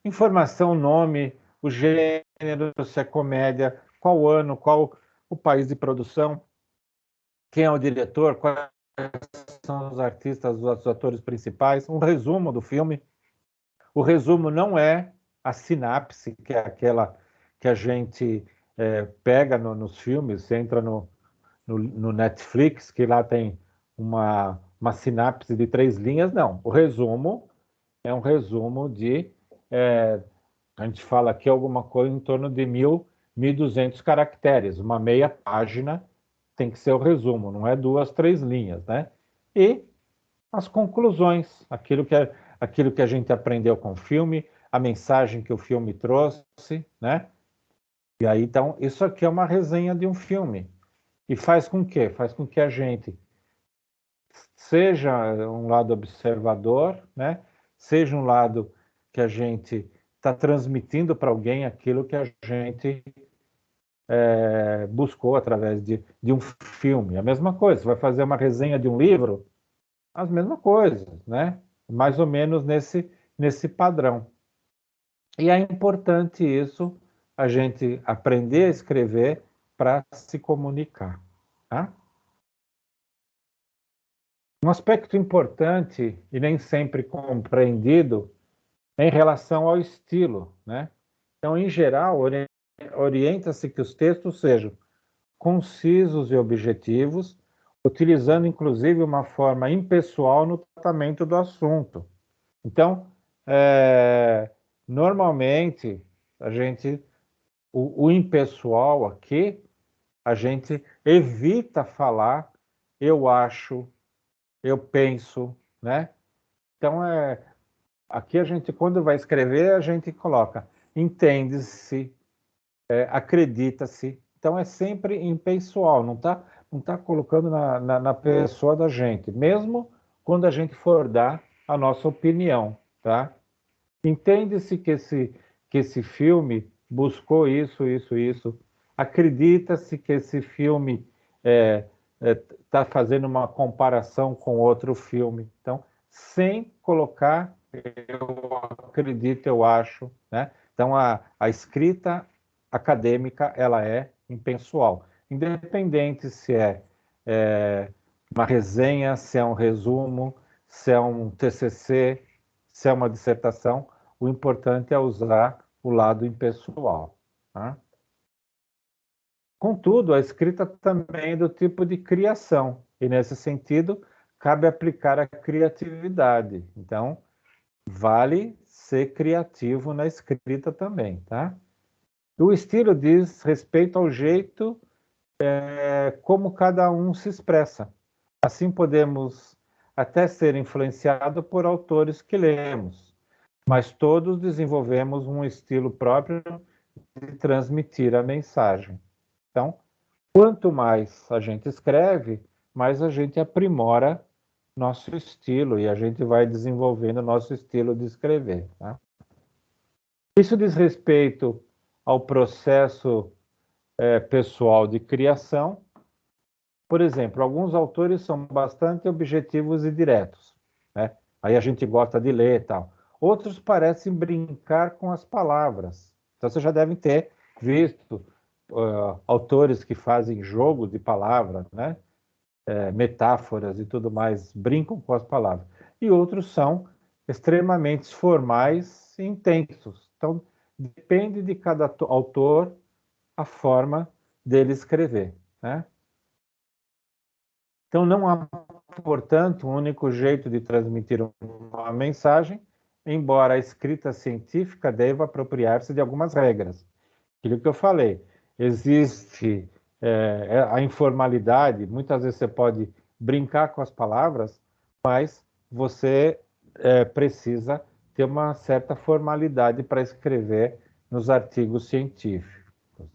Informação, nome, o gênero, se é comédia, qual ano, qual o país de produção, quem é o diretor, quais são os artistas, os atores principais, um resumo do filme. O resumo não é a sinapse, que é aquela que a gente pega nos filmes, você entra no Netflix, que lá tem uma sinapse de 3 linhas, não. O resumo é um resumo a gente fala aqui alguma coisa em torno de 1.200 caracteres, uma meia página tem que ser o resumo, não é 2, 3 linhas, né? E as conclusões, aquilo que a gente aprendeu com o filme, a mensagem que o filme trouxe, né? E aí, então, isso aqui é uma resenha de um filme. E faz com que? Faz com que a gente seja um lado observador, né? Seja um lado que a gente está transmitindo para alguém aquilo que a gente buscou através de um filme. A mesma coisa, você vai fazer uma resenha de um livro, as mesmas coisas, né? Mais ou menos nesse padrão. E é importante isso, a gente aprender a escrever para se comunicar, tá? Um aspecto importante e nem sempre compreendido é em relação ao estilo, né? Então, em geral, orienta-se que os textos sejam concisos e objetivos, utilizando inclusive uma forma impessoal no tratamento do assunto. Então, normalmente, o impessoal aqui, a gente evita falar eu acho, eu penso, né? Então, aqui a gente, quando vai escrever, a gente coloca entende-se, acredita-se. Então, é sempre impessoal, não tá colocando na pessoa da gente, mesmo quando a gente for dar a nossa opinião, tá? Entende-se que esse filme buscou isso, isso, isso. Acredita-se que esse filme está fazendo uma comparação com outro filme. Então, sem colocar eu acredito, eu acho, né? Então, a escrita acadêmica, ela é impessoal. Independente se é uma resenha, se é um resumo, se é um TCC, se é uma dissertação, o importante é usar o lado impessoal. Tá? Contudo, a escrita também é do tipo de criação, e nesse sentido, cabe aplicar a criatividade. Então, vale ser criativo na escrita também, tá? O estilo diz respeito ao jeito como cada um se expressa. Assim podemos até ser influenciado por autores que lemos, mas todos desenvolvemos um estilo próprio de transmitir a mensagem. Então, quanto mais a gente escreve, mais a gente aprimora nosso estilo e a gente vai desenvolvendo nosso estilo de escrever. Tá? Isso diz respeito ao processo pessoal de criação. Por exemplo, alguns autores são bastante objetivos e diretos, né? Aí a gente gosta de ler e tal. Outros parecem brincar com as palavras. Então, vocês já devem ter visto autores que fazem jogo de palavras, né? Metáforas e tudo mais, brincam com as palavras. E outros são extremamente formais e intensos. Então, depende de cada autor a forma dele escrever, né? Então, não há, portanto, um único jeito de transmitir uma mensagem, embora a escrita científica deva apropriar-se de algumas regras. Aquilo que eu falei, existe a informalidade, muitas vezes você pode brincar com as palavras, mas você precisa ter uma certa formalidade para escrever nos artigos científicos,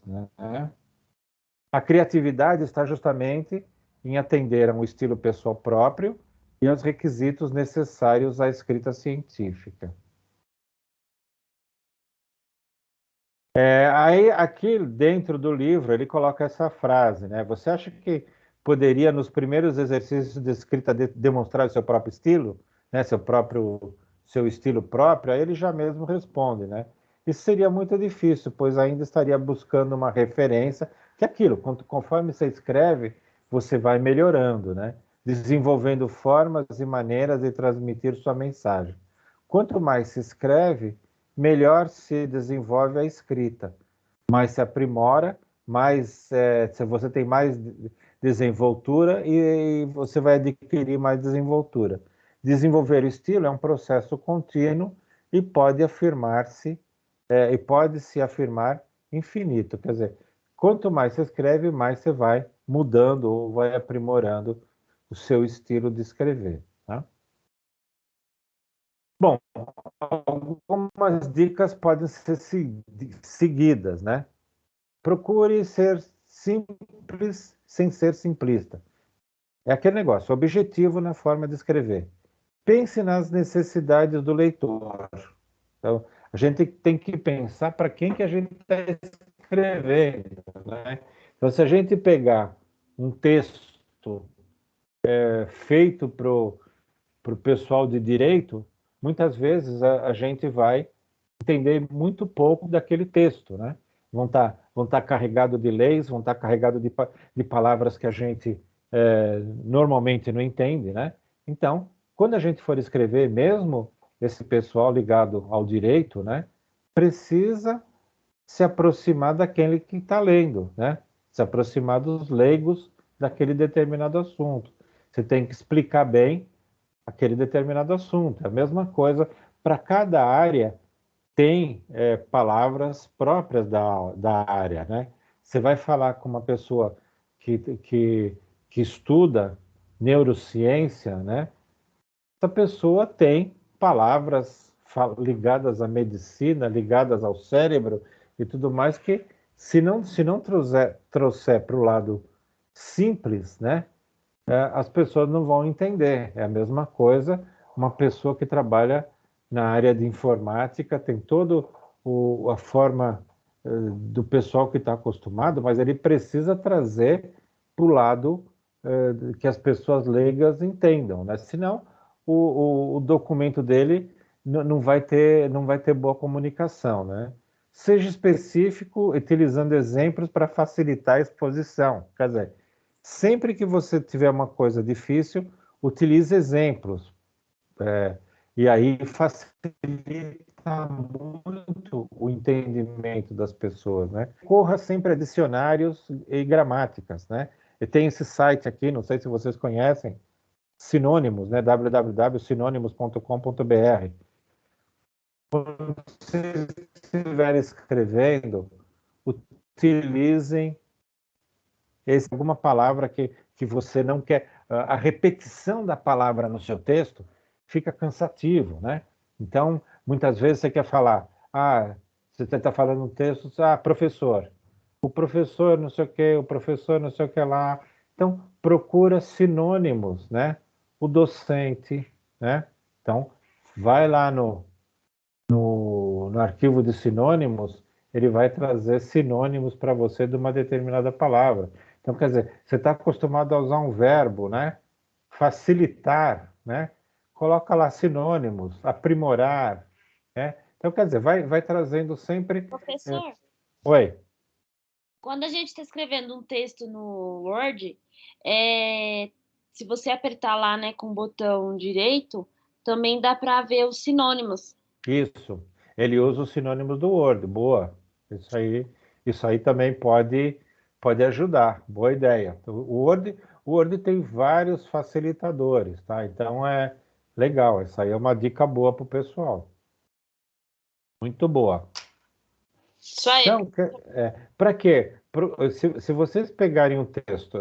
né? A criatividade está justamente em atender a um estilo pessoal próprio e aos requisitos necessários à escrita científica. Aí, aqui dentro do livro, ele coloca essa frase, né? Você acha que poderia, nos primeiros exercícios de escrita, demonstrar o seu próprio estilo, né? Seu estilo próprio? Aí ele já mesmo responde, né? Isso seria muito difícil, pois ainda estaria buscando uma referência, que é aquilo, conforme você escreve, você vai melhorando, né? Desenvolvendo formas e maneiras de transmitir sua mensagem. Quanto mais se escreve, melhor se desenvolve a escrita, mais se aprimora, mais você tem mais desenvoltura e você vai adquirir mais desenvoltura. Desenvolver o estilo é um processo contínuo e pode se afirmar infinito. Quer dizer, quanto mais você escreve, mais você vai mudando ou vai aprimorando o seu estilo de escrever. Tá? Bom, algumas dicas podem ser seguidas, né? Procure ser simples sem ser simplista. É aquele negócio, objetivo na forma de escrever. Pense nas necessidades do leitor. Então, a gente tem que pensar para quem que a gente está escrevendo, né? Então, se a gente pegar um texto feito para o pessoal de direito, muitas vezes a gente vai entender muito pouco daquele texto, né? Vão tá carregados de leis, vão estar carregados de palavras que a gente normalmente não entende, né? Então, quando a gente for escrever, mesmo esse pessoal ligado ao direito, né, precisa se aproximar daquele que está lendo, né? Se aproximar dos leigos daquele determinado assunto. Você tem que explicar bem aquele determinado assunto. A mesma coisa, para cada área tem palavras próprias da área, né? Você vai falar com uma pessoa que estuda neurociência, né? Essa pessoa tem palavras ligadas à medicina, ligadas ao cérebro e tudo mais que, se não trouxer para o lado simples, né? As pessoas não vão entender. É a mesma coisa, uma pessoa que trabalha na área de informática tem toda a forma do pessoal que está acostumado, mas ele precisa trazer para o lado que as pessoas leigas entendam, né? Senão o documento dele não vai ter boa comunicação, né? Seja específico, utilizando exemplos para facilitar a exposição. Quer dizer, sempre que você tiver uma coisa difícil, utilize exemplos. E aí facilita muito o entendimento das pessoas, né? Corra sempre a dicionários e gramáticas, né? E tem esse site aqui, não sei se vocês conhecem, Sinônimos, né? www.sinônimos.com.br. Quando vocês estiverem escrevendo, utilizem alguma palavra que você não quer. A repetição da palavra no seu texto fica cansativo, né? Então, muitas vezes você quer falar, você está falando um texto, professor. O professor não sei o que, o professor não sei o que lá. Então, procura sinônimos, né? O docente, né? Então, vai lá no arquivo de sinônimos, ele vai trazer sinônimos para você de uma determinada palavra. Então, quer dizer, você está acostumado a usar um verbo, né? Facilitar, né? Coloca lá sinônimos, aprimorar, né? Então, quer dizer, vai trazendo sempre... Professor, Oi. quando a gente está escrevendo um texto no Word, se você apertar lá, né, com o botão direito, também dá para ver os sinônimos. Isso. Ele usa os sinônimos do Word. Boa. Isso aí também pode ajudar. Boa ideia. O Word tem vários facilitadores, tá? Então é legal. Isso aí é uma dica boa para o pessoal. Muito boa. Isso aí. Então, para quê? Se vocês pegarem um texto,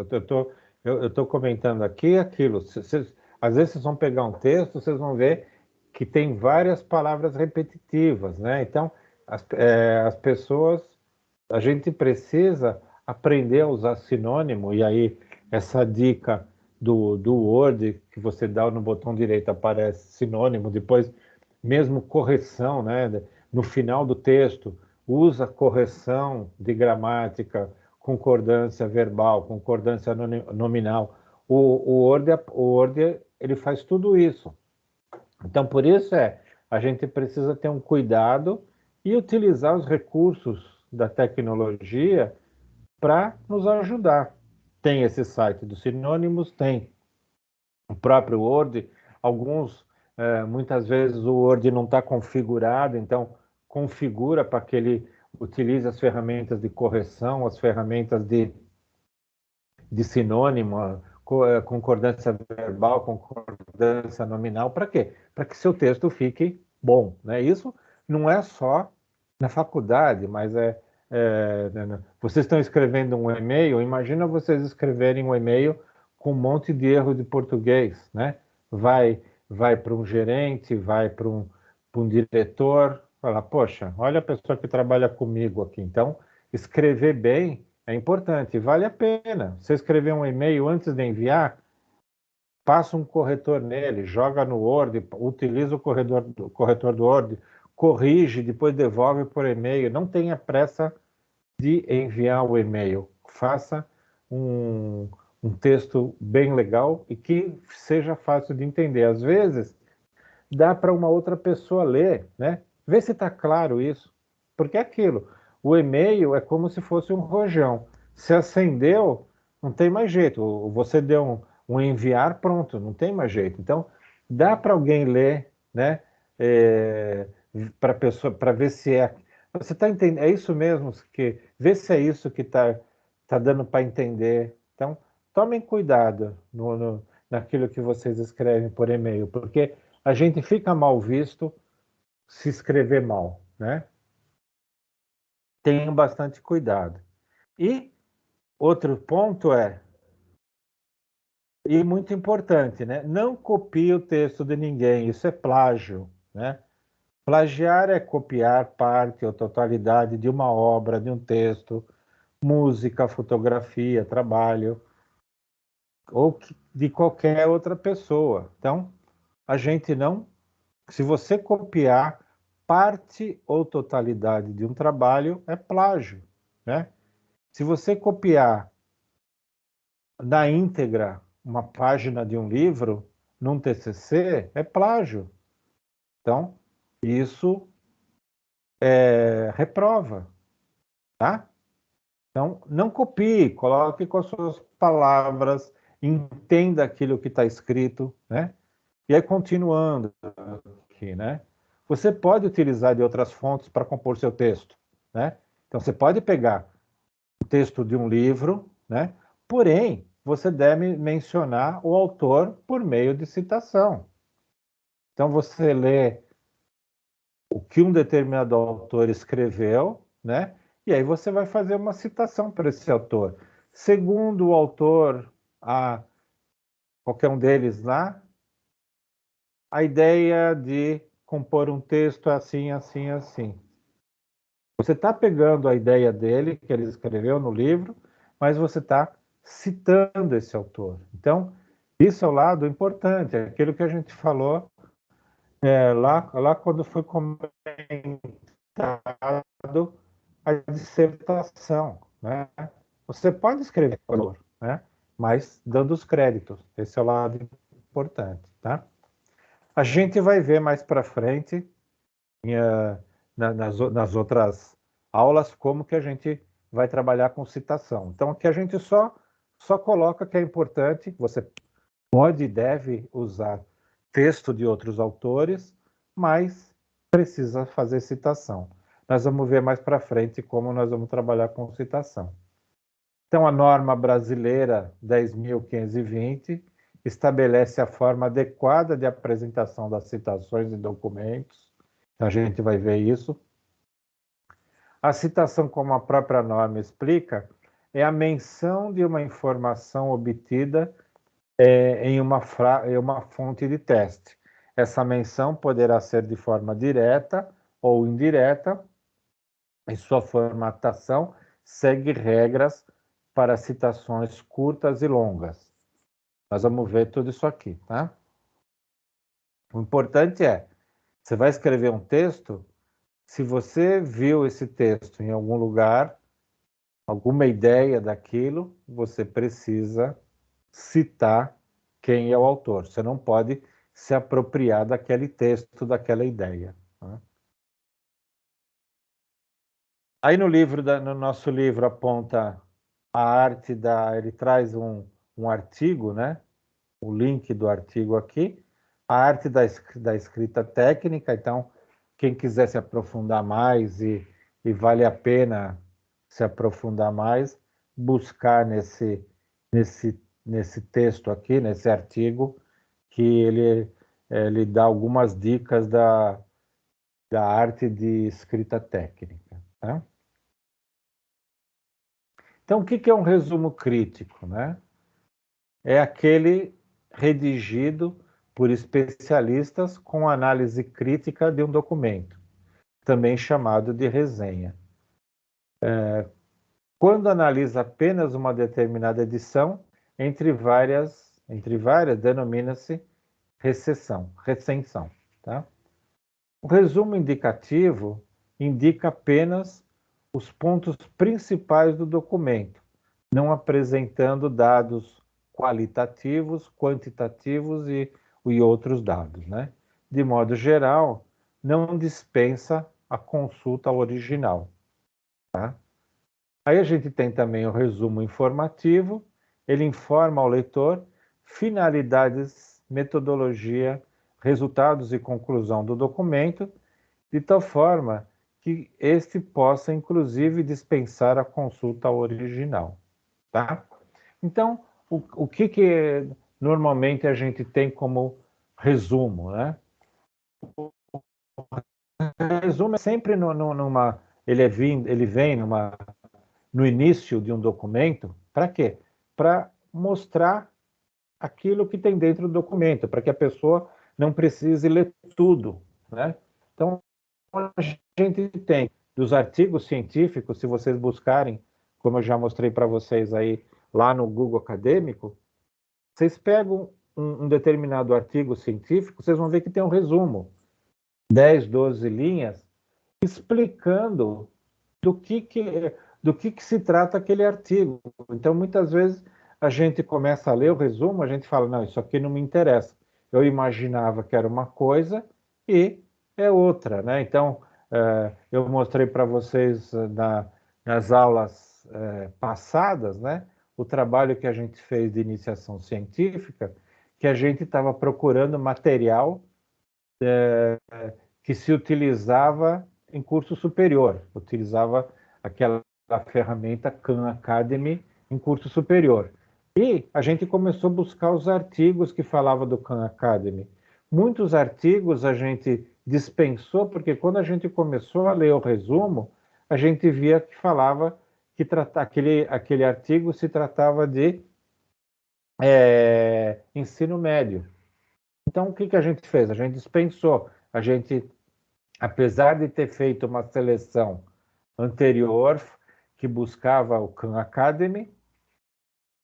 eu tô comentando aqui aquilo. Às vezes vocês vão pegar um texto, vocês vão ver que tem várias palavras repetitivas, né? Então, as pessoas, a gente precisa aprender a usar sinônimo, e aí essa dica do Word, que você dá no botão direito, aparece sinônimo, depois mesmo correção, né? No final do texto, usa correção de gramática, concordância verbal, concordância nominal. O Word, ele faz tudo isso. Então, por isso a gente precisa ter um cuidado e utilizar os recursos da tecnologia para nos ajudar. Tem esse site dos sinônimos, tem o próprio Word, muitas vezes o Word não está configurado, então configura para que ele utilize as ferramentas de correção, as ferramentas de sinônimo, concordância verbal, concordância nominal. Para quê? Para que seu texto fique bom, né? Isso não é só na faculdade, mas vocês estão escrevendo um e-mail, imagina vocês escreverem um e-mail com um monte de erro de português, né? Vai para um gerente, vai para um diretor, fala, poxa, olha a pessoa que trabalha comigo aqui. Então, escrever bem é importante, vale a pena. Você escrever um e-mail antes de enviar, passa um corretor nele, joga no Word, utiliza o corretor do Word, corrige, depois devolve por e-mail. Não tenha pressa de enviar o e-mail. Faça um texto bem legal e que seja fácil de entender. Às vezes, dá para uma outra pessoa ler, né? Vê se está claro isso. Porque é aquilo. O e-mail é como se fosse um rojão. Se acendeu, não tem mais jeito. Você deu um enviar, pronto, não tem mais jeito. Então, dá para alguém ler, né? Para ver se é. Você está entendendo? É isso mesmo? Vê se é isso que está dando para entender. Então, tomem cuidado naquilo que vocês escrevem por e-mail, porque a gente fica mal visto se escrever mal, né? Tenham bastante cuidado. E outro ponto e muito importante, né? Não copie o texto de ninguém, isso é plágio, né? Plagiar é copiar parte ou totalidade de uma obra, de um texto, música, fotografia, trabalho, ou de qualquer outra pessoa. Então, a gente não. Se você copiar parte ou totalidade de um trabalho, é plágio, né? Se você copiar na íntegra uma página de um livro, num TCC, é plágio. Então, isso reprova, tá? Então, não copie, coloque com as suas palavras, entenda aquilo que está escrito, né? E aí, continuando aqui, né? Você pode utilizar de outras fontes para compor seu texto, né? Então, você pode pegar o texto de um livro, né? Porém, você deve mencionar o autor por meio de citação. Então, você lê o que um determinado autor escreveu, né? E aí você vai fazer uma citação para esse autor. Segundo o autor, qualquer um deles lá, a ideia de compor um texto assim, assim, assim. Você está pegando a ideia dele, que ele escreveu no livro, mas você está citando esse autor. Então, isso é o lado importante, é aquilo que a gente falou lá quando foi comentado a dissertação, né? Você pode escrever autor, né? Mas dando os créditos. Esse é o lado importante, tá? A gente vai ver mais para frente nas outras aulas como que a gente vai trabalhar com citação. Então aqui a gente só coloca que é importante, você pode e deve usar texto de outros autores, mas precisa fazer citação. Nós vamos ver mais para frente como nós vamos trabalhar com citação. Então, a norma brasileira 10.520 estabelece a forma adequada de apresentação das citações e documentos. A gente vai ver isso. A citação, como a própria norma explica, é a menção de uma informação obtida em uma fonte de teste. Essa menção poderá ser de forma direta ou indireta, e sua formatação segue regras para citações curtas e longas. Nós vamos ver tudo isso aqui, tá? O importante você vai escrever um texto, se você viu esse texto em algum lugar, alguma ideia daquilo, você precisa citar quem é o autor. Você não pode se apropriar daquele texto, daquela ideia. Tá? Aí no nosso livro aponta a arte ele traz um artigo, né? O link do artigo aqui, a arte da escrita técnica. Então, quem quiser se aprofundar mais e vale a pena se aprofundar mais, buscar nesse texto aqui, nesse artigo, que ele dá algumas dicas da arte de escrita técnica. Tá? Então, o que é um resumo crítico, né? É aquele redigido por especialistas com análise crítica de um documento, também chamado de resenha. Quando analisa apenas uma determinada edição, entre várias denomina-se recensão. Tá? O resumo indicativo indica apenas os pontos principais do documento, não apresentando dados qualitativos, quantitativos e outros dados, né? De modo geral, não dispensa a consulta ao original, tá? Aí a gente tem também o resumo informativo, ele informa ao leitor finalidades, metodologia, resultados e conclusão do documento, de tal forma que este possa, inclusive, dispensar a consulta ao original, tá? Então, o que normalmente a gente tem como resumo, né? O resumo é sempre ele vem no início de um documento, para quê? Para mostrar aquilo que tem dentro do documento, para que a pessoa não precise ler tudo, né? Então, a gente tem dos artigos científicos, se vocês buscarem, como eu já mostrei para vocês aí lá no Google Acadêmico, vocês pegam um determinado artigo científico, vocês vão ver que tem um resumo, 10, 12 linhas, explicando do que se trata aquele artigo. Então, muitas vezes, a gente começa a ler o resumo, a gente fala, não, isso aqui não me interessa. Eu imaginava que era uma coisa e é outra, né? Então, eu mostrei para vocês nas aulas passadas, né? O trabalho que a gente fez de iniciação científica, que a gente estava procurando material que se utilizava em curso superior, utilizava aquela ferramenta Khan Academy em curso superior. E a gente começou a buscar os artigos que falavam do Khan Academy. Muitos artigos a gente dispensou, porque quando a gente começou a ler o resumo, a gente via que falava que aquele artigo se tratava de ensino médio. Então, o que a gente fez? A gente dispensou. A gente, apesar de ter feito uma seleção anterior que buscava o Khan Academy,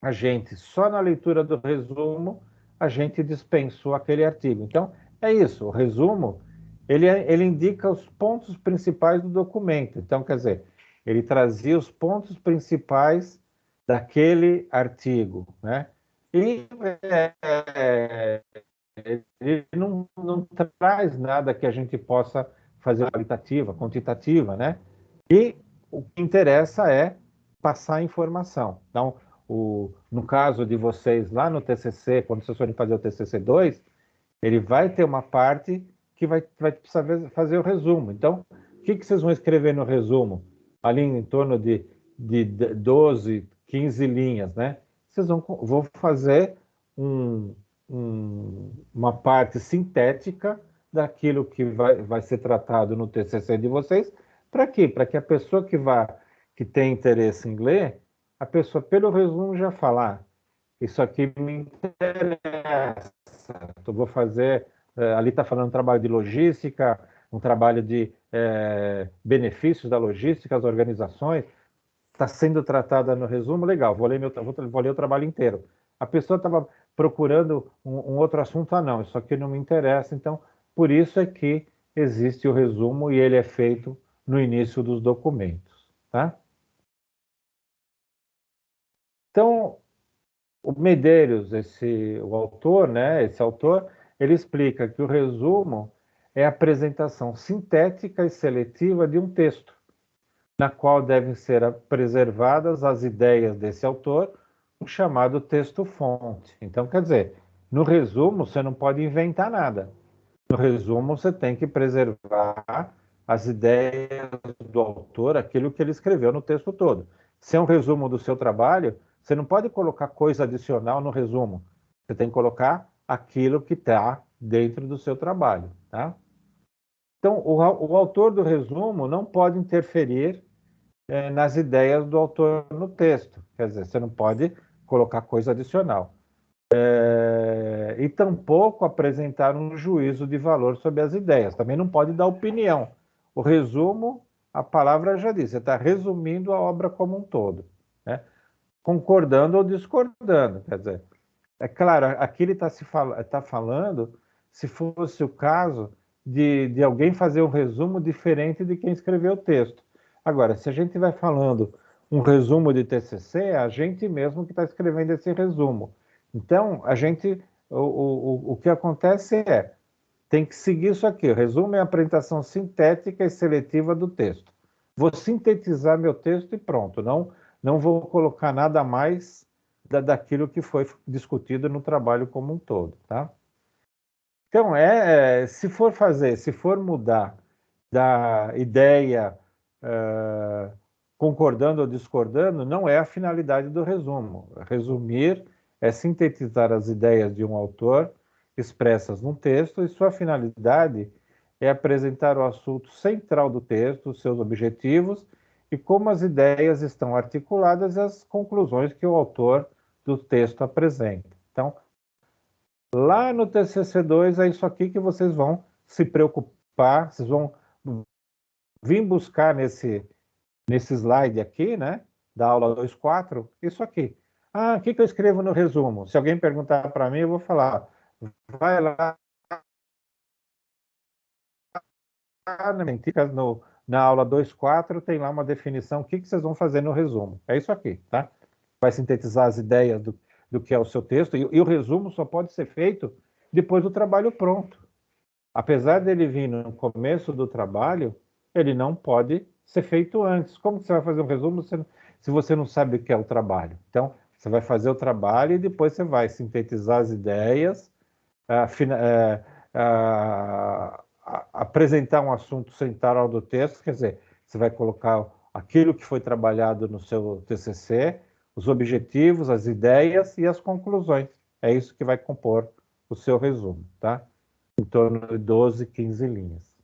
a gente, só na leitura do resumo, a gente dispensou aquele artigo. Então, é isso. O resumo, ele indica os pontos principais do documento. Então, quer dizer, ele trazia os pontos principais daquele artigo, né? E ele não traz nada que a gente possa fazer qualitativa, quantitativa, né? E o que interessa é passar a informação. Então, no caso de vocês lá no TCC, quando vocês forem fazer o TCC2, ele vai ter uma parte que vai precisar fazer o resumo. Então, o que vocês vão escrever no resumo? Ali em torno de 12, 15 linhas, né? Vocês vão fazer uma parte sintética daquilo que vai ser tratado no TCC de vocês. Para quê? Para que a pessoa que tem interesse em ler, a pessoa, pelo resumo, já falar, isso aqui me interessa, eu vou fazer, ali está falando um trabalho de logística, um trabalho de benefícios da logística, as organizações, está sendo tratada no resumo, legal, vou ler o trabalho inteiro. A pessoa estava procurando um outro assunto, não, isso aqui não me interessa, então, por isso é que existe o resumo e ele é feito no início dos documentos, tá? Então, o Medeiros, o autor, né, esse autor, ele explica que o resumo é a apresentação sintética e seletiva de um texto, na qual devem ser preservadas as ideias desse autor, o chamado texto-fonte. Então, quer dizer, no resumo você não pode inventar nada. No resumo você tem que preservar as ideias do autor, aquilo que ele escreveu no texto todo. Se é um resumo do seu trabalho, você não pode colocar coisa adicional no resumo. Você tem que colocar aquilo que está dentro do seu trabalho, tá? Então, o autor do resumo não pode interferir nas ideias do autor no texto. Quer dizer, você não pode colocar coisa adicional. E tampouco apresentar um juízo de valor sobre as ideias. Também não pode dar opinião. O resumo, a palavra já diz, você está resumindo a obra como um todo, né? Concordando ou discordando. Quer dizer, é claro, aqui ele está falando se fosse o caso de alguém fazer um resumo diferente de quem escreveu o texto. Agora, se a gente vai falando um resumo de TCC, é a gente mesmo que está escrevendo esse resumo. Então, o que acontece tem que seguir isso aqui. O resumo é a apresentação sintética e seletiva do texto. Vou sintetizar meu texto e pronto. Não vou colocar nada mais daquilo que foi discutido no trabalho como um todo, tá? Então, se for mudar da ideia concordando ou discordando não é a finalidade do resumo. Resumir é sintetizar as ideias de um autor expressas num texto, e sua finalidade é apresentar o assunto central do texto, os seus objetivos e como as ideias estão articuladas e as conclusões que o autor do texto apresenta. Então, lá no TCC2 é isso aqui que vocês vão se preocupar, vocês vão vir buscar nesse slide aqui, né, da aula 2.4, isso aqui. Ah, o que eu escrevo no resumo? Se alguém perguntar para mim, eu vou falar, vai lá na aula 2.4, tem lá uma definição, o que vocês vão fazer no resumo. É isso aqui, tá? Vai sintetizar as ideias do que é o seu texto, e o resumo só pode ser feito depois do trabalho pronto. Apesar dele vir no começo do trabalho, ele não pode ser feito antes. Como que você vai fazer um resumo se você não sabe o que é o trabalho? Então, você vai fazer o trabalho e depois você vai sintetizar as ideias, apresentar um assunto central do texto, quer dizer, você vai colocar aquilo que foi trabalhado no seu TCC, os objetivos, as ideias e as conclusões. É isso que vai compor o seu resumo, tá? Em torno de 12, 15 linhas.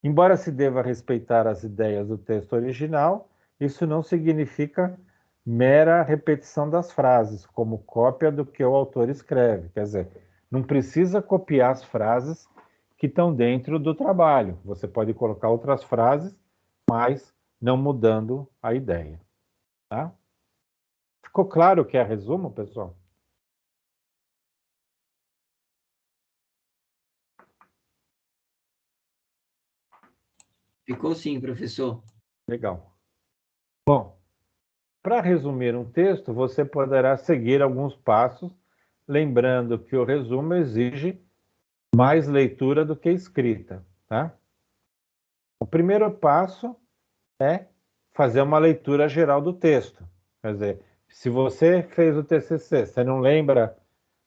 Embora se deva respeitar as ideias do texto original, isso não significa mera repetição das frases, como cópia do que o autor escreve. Quer dizer, não precisa copiar as frases que estão dentro do trabalho. Você pode colocar outras frases, mas não mudando a ideia. Tá? Ficou claro o que é resumo, pessoal? Ficou sim, professor. Legal. Bom, para resumir um texto, você poderá seguir alguns passos, lembrando que o resumo exige mais leitura do que escrita, tá? O primeiro passo é fazer uma leitura geral do texto. Quer dizer, se você fez o TCC, você não lembra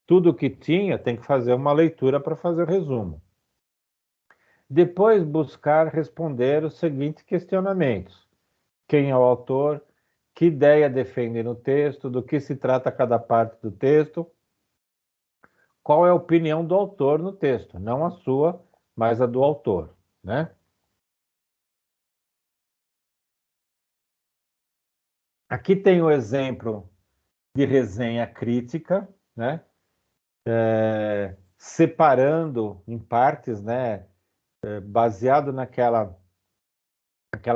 tudo o que tinha, tem que fazer uma leitura para fazer o resumo. Depois, buscar responder os seguintes questionamentos: quem é o autor? Que ideia defende no texto? Do que se trata cada parte do texto? Qual é a opinião do autor no texto? Não a sua, mas a do autor, né? Aqui tem o exemplo de resenha crítica, né? Separando em partes, né? Baseado naquela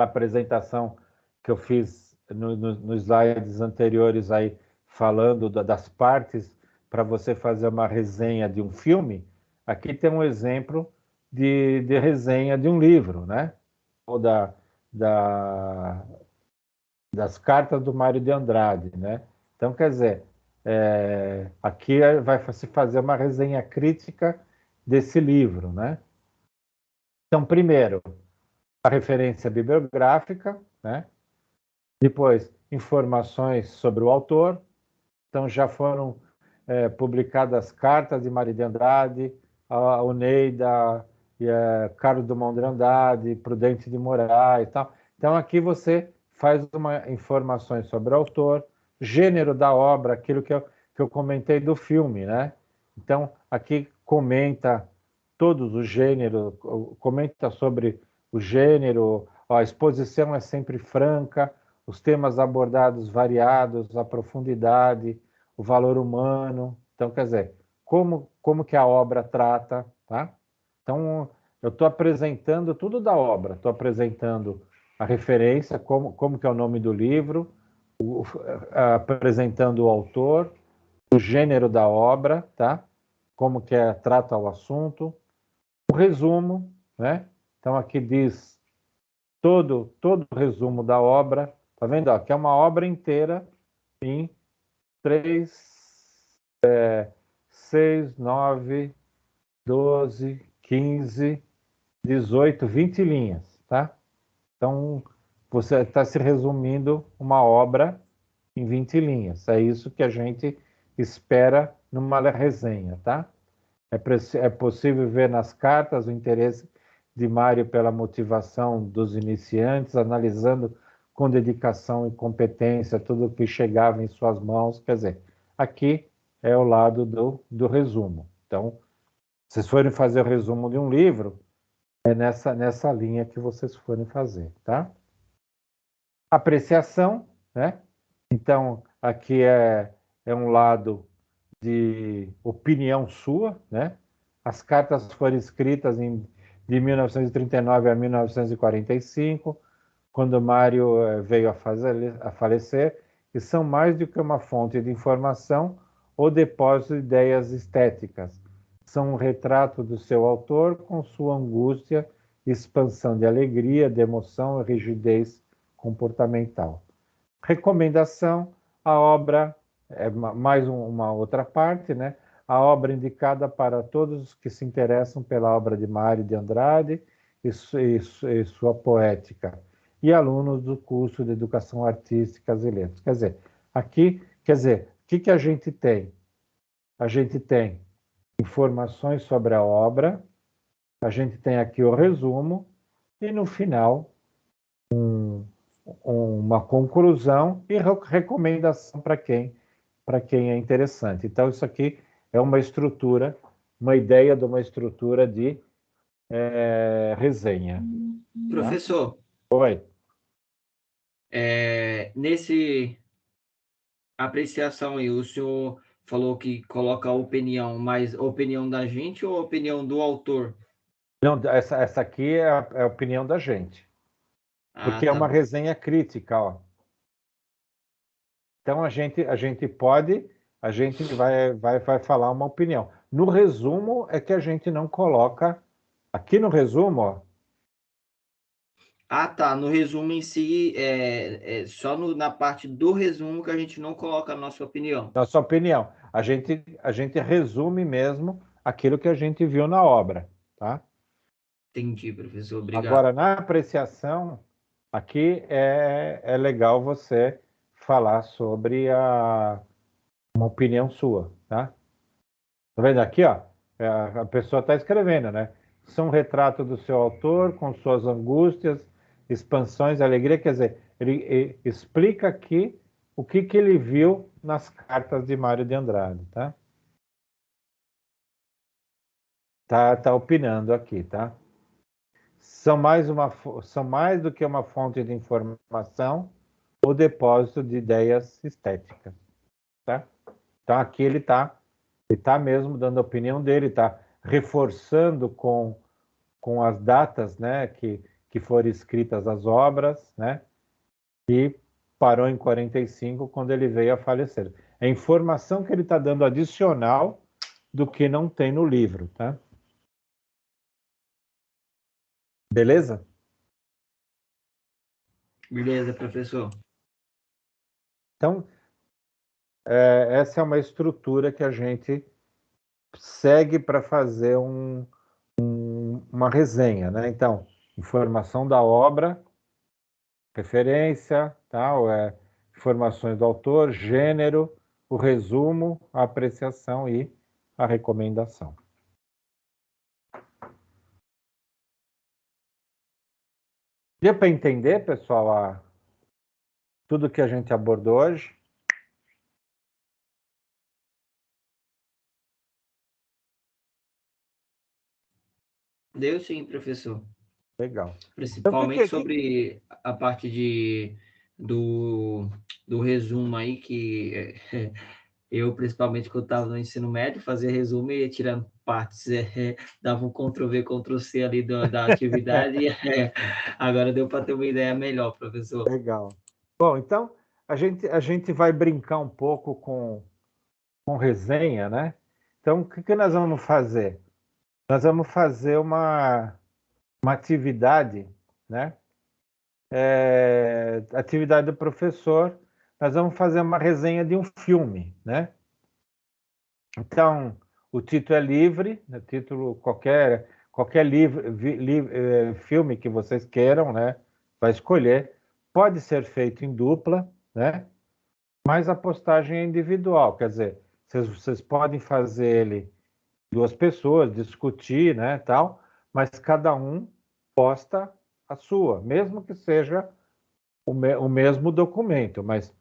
apresentação que eu fiz nos slides anteriores aí, falando das partes para você fazer uma resenha de um filme. Aqui tem um exemplo de resenha de um livro, né? Ou das cartas do Mário de Andrade, né? Então, quer dizer, aqui vai se fazer uma resenha crítica desse livro, né? Então, primeiro, a referência bibliográfica, né? Depois, informações sobre o autor. Então, já foram publicadas cartas de Mário de Andrade, a Oneida, Carlos Drummond de Andrade, Prudente de Moraes e tal. Então, aqui você faz informações sobre o autor, gênero da obra, aquilo que eu comentei do filme, né? Então, aqui comenta todos os gêneros, comenta sobre o gênero, a exposição é sempre franca, os temas abordados variados, a profundidade, o valor humano. Então, quer dizer, como que a obra trata, tá? Então, eu estou apresentando tudo da obra, estou apresentando a referência, como que é o nome do livro, apresentando o autor, o gênero da obra, tá? Como que trata o assunto, o resumo, né? Então, aqui diz todo o resumo da obra. Tá vendo? Aqui é uma obra inteira em 3, 6, 9, 12, 15, 18, 20 linhas, tá? Então, você está se resumindo uma obra em 20 linhas. É isso que a gente espera numa resenha, tá? É possível ver nas cartas o interesse de Mário pela motivação dos iniciantes, analisando com dedicação e competência tudo o que chegava em suas mãos. Quer dizer, aqui é o lado do resumo. Então, se vocês forem fazer o resumo de um livro, é nessa linha que vocês forem fazer, tá? Apreciação, né? Então, aqui é um lado de opinião sua, né? As cartas foram escritas de 1939 a 1945, quando Mário veio a falecer, e são mais do que uma fonte de informação ou depósito de ideias estéticas. São um retrato do seu autor com sua angústia, expansão de alegria, de emoção e rigidez comportamental. Recomendação: a obra é mais uma outra parte, né? A obra indicada para todos os que se interessam pela obra de Mário de Andrade e sua poética, e alunos do curso de Educação Artística e Letras. Quer dizer, aqui, o que a gente tem? A gente tem informações sobre a obra, a gente tem aqui o resumo, e no final, uma conclusão e recomendação para quem é interessante. Então, isso aqui é uma estrutura, uma ideia de uma estrutura de resenha. Professor. Tá? Oi. Nesse apreciação aí, o senhor falou que coloca a opinião, mas a opinião da gente ou a opinião do autor? Não, essa aqui é a opinião da gente. Porque é uma resenha crítica, ó. Então a gente vai falar uma opinião. No resumo é que a gente não coloca. Aqui no resumo, ó. No resumo em si, só na parte do resumo que a gente não coloca a nossa opinião. Nossa opinião. A gente resume mesmo aquilo que a gente viu na obra, tá? Entendi, professor. Obrigado. Agora, na apreciação, aqui é legal você falar sobre uma opinião sua, tá? Tá vendo aqui, ó? A pessoa está escrevendo, né? São um retrato do seu autor com suas angústias, expansões, alegria. Quer dizer, ele explica aqui o que ele viu nas cartas de Mário de Andrade, tá? Tá opinando aqui, tá? São mais do que uma fonte de informação ou depósito de ideias estéticas, tá? Então aqui ele tá mesmo dando a opinião dele, está reforçando com as datas, né, que foram escritas as obras, né, e parou em 45 quando ele veio a falecer. É informação que ele está dando adicional do que não tem no livro, tá? Beleza? Beleza, professor. Então, essa é uma estrutura que a gente segue para fazer uma resenha, né? Então, informação da obra, referência, tal, informações do autor, gênero, o resumo, a apreciação e a recomendação. Deu para entender, pessoal, tudo que a gente abordou hoje? Deu sim, professor. Legal. Principalmente sobre a parte do resumo aí, que eu, principalmente, quando estava no ensino médio, fazia resumo e ia tirando partes, dava um Ctrl+V, Ctrl+C ali da atividade, e agora deu para ter uma ideia melhor, professor. Legal. Bom, então, a gente vai brincar um pouco com resenha, né? Então, o que nós vamos fazer? Nós vamos fazer uma atividade, né? Atividade do professor, nós vamos fazer uma resenha de um filme, né? Então, o título é livre, né? Título qualquer filme que vocês queiram, né? Vai escolher. Pode ser feito em dupla, né? Mas a postagem é individual, quer dizer, vocês podem fazer ele duas pessoas, discutir, né, tal, mas cada um posta a sua, mesmo que seja o mesmo documento, mas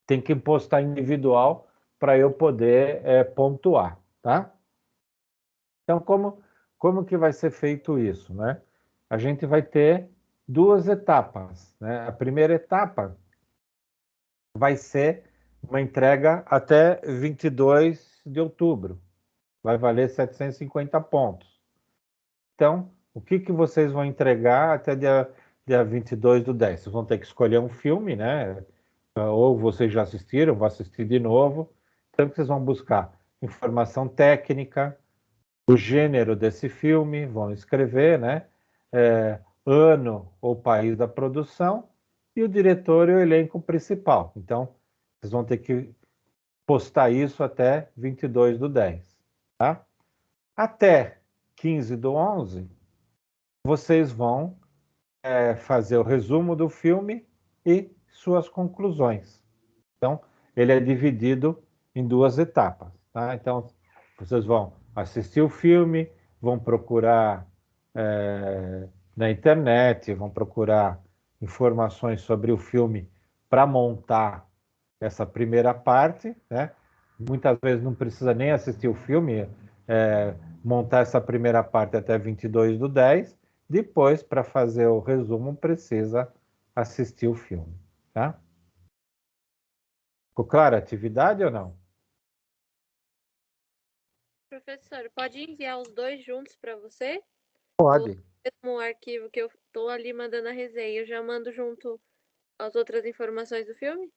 tem que postar individual para eu poder pontuar, tá? Então, como que vai ser feito isso, né? A gente vai ter duas etapas, né? A primeira etapa vai ser uma entrega até 22 de outubro. Vai valer 750 pontos. Então, o que vocês vão entregar até dia 22/10? Vocês vão ter que escolher um filme, né? Ou vocês já assistiram, vão assistir de novo. Então, vocês vão buscar informação técnica, o gênero desse filme, vão escrever, né? Ano ou país da produção e o diretor e o elenco principal. Então, vocês vão ter que postar isso até 22/10, tá? Até 15/11, vocês vão fazer o resumo do filme e suas conclusões. Então, ele é dividido em duas etapas, tá? Então, vocês vão assistir o filme, vão procurar na internet, vão procurar informações sobre o filme para montar essa primeira parte, né? Muitas vezes não precisa nem assistir o filme, montar essa primeira parte até 22/10. Depois, para fazer o resumo, precisa assistir o filme, tá? Ficou clara a atividade ou não? Professor, pode enviar os dois juntos para você? Pode. Mesmo arquivo que eu tô ali mandando a resenha, eu já mando junto as outras informações do filme?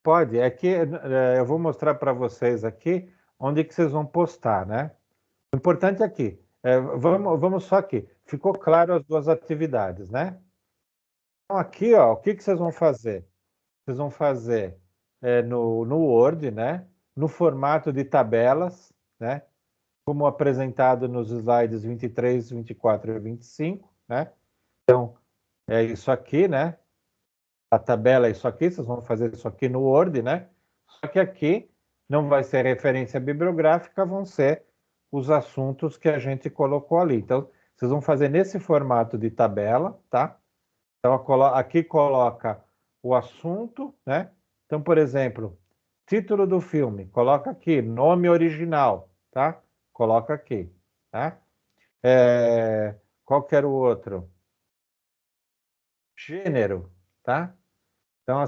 Pode. É que eu vou mostrar para vocês aqui onde que vocês vão postar, né? O importante é aqui. Vamos só aqui. Ficou claro as duas atividades, né? Então, aqui, ó, o que vocês vão fazer? Vocês vão fazer no Word, né? No formato de tabelas, né? Como apresentado nos slides 23, 24 e 25, né? Então, é isso aqui, né? A tabela é isso aqui, vocês vão fazer isso aqui no Word, né? Só que aqui não vai ser referência bibliográfica, vão ser os assuntos que a gente colocou ali. Então, vocês vão fazer nesse formato de tabela, tá? Então, aqui coloca o assunto, né? Então, por exemplo, título do filme, coloca aqui, nome original, tá? Coloca aqui, tá? Qual que era o outro? Gênero, tá? Então,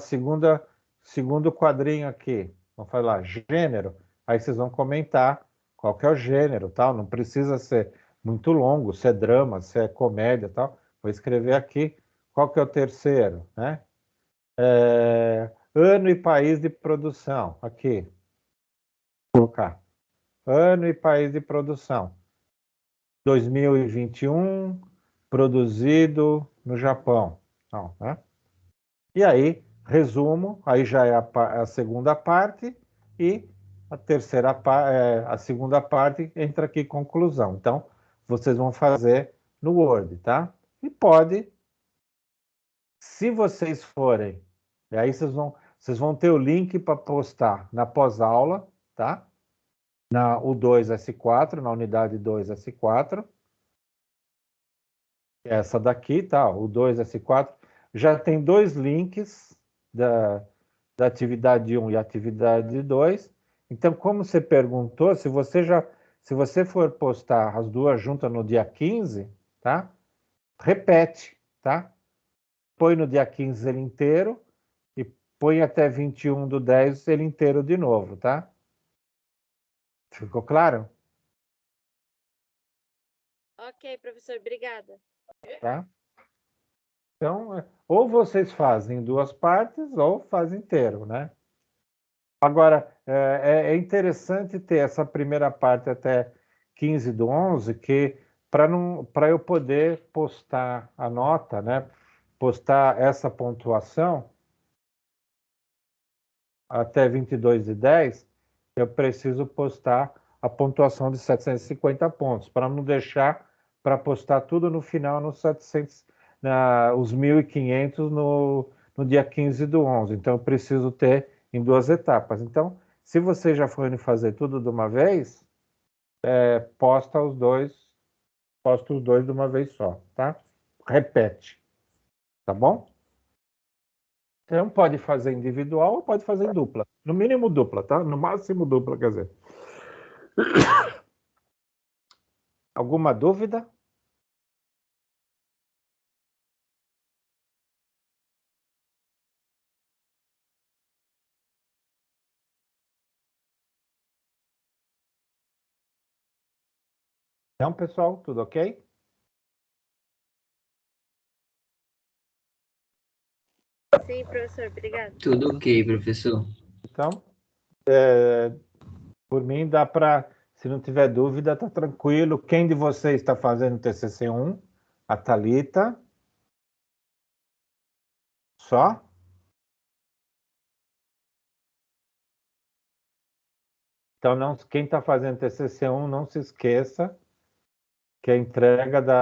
segundo quadrinho aqui, vamos falar gênero, aí vocês vão comentar qual que é o gênero, tal. Não precisa ser muito longo, se é drama, se é comédia, tal. Vou escrever aqui qual que é o terceiro, né? Ano e país de produção, aqui. Vou colocar ano e país de produção. 2021, produzido no Japão. Não, né? E aí, resumo, aí já é a segunda parte, e a segunda parte entra aqui conclusão. Então, vocês vão fazer no Word, tá? E pode, se vocês forem, e aí vocês vão ter o link para postar na pós-aula, tá? Na U2S4, na unidade 2S4. Essa daqui, tá? O 2S4 já tem dois links da atividade 1 e atividade 2. Então, como você perguntou, se você for postar as duas juntas no dia 15, tá? Repete, tá? Põe no dia 15 ele inteiro e põe até 21/10 ele inteiro de novo, tá? Ficou claro? Ok, professor, obrigada. Tá? Então, ou vocês fazem duas partes ou fazem inteiro, né? Agora, é interessante ter essa primeira parte até 15/11, que para eu poder postar a nota, né? Postar essa pontuação até 22/10, eu preciso postar a pontuação de 750 pontos, para não deixar para postar tudo no final nos 700, os 1.500 no dia 15/11. Então, eu preciso ter em duas etapas. Então, se vocês já forem fazer tudo de uma vez, posta os dois posta os dois de uma vez só, tá? Repete, tá bom? Então pode fazer individual ou pode fazer em dupla. No mínimo dupla, tá? No máximo dupla, quer dizer. Alguma dúvida? Então, pessoal, tudo ok? Sim, professor, obrigada. Tudo ok, professor. Então, por mim, dá para, se não tiver dúvida, tá tranquilo. Quem de vocês está fazendo TCC1? A Thalita? Só? Então, não, quem está fazendo TCC1, não se esqueça que a entrega da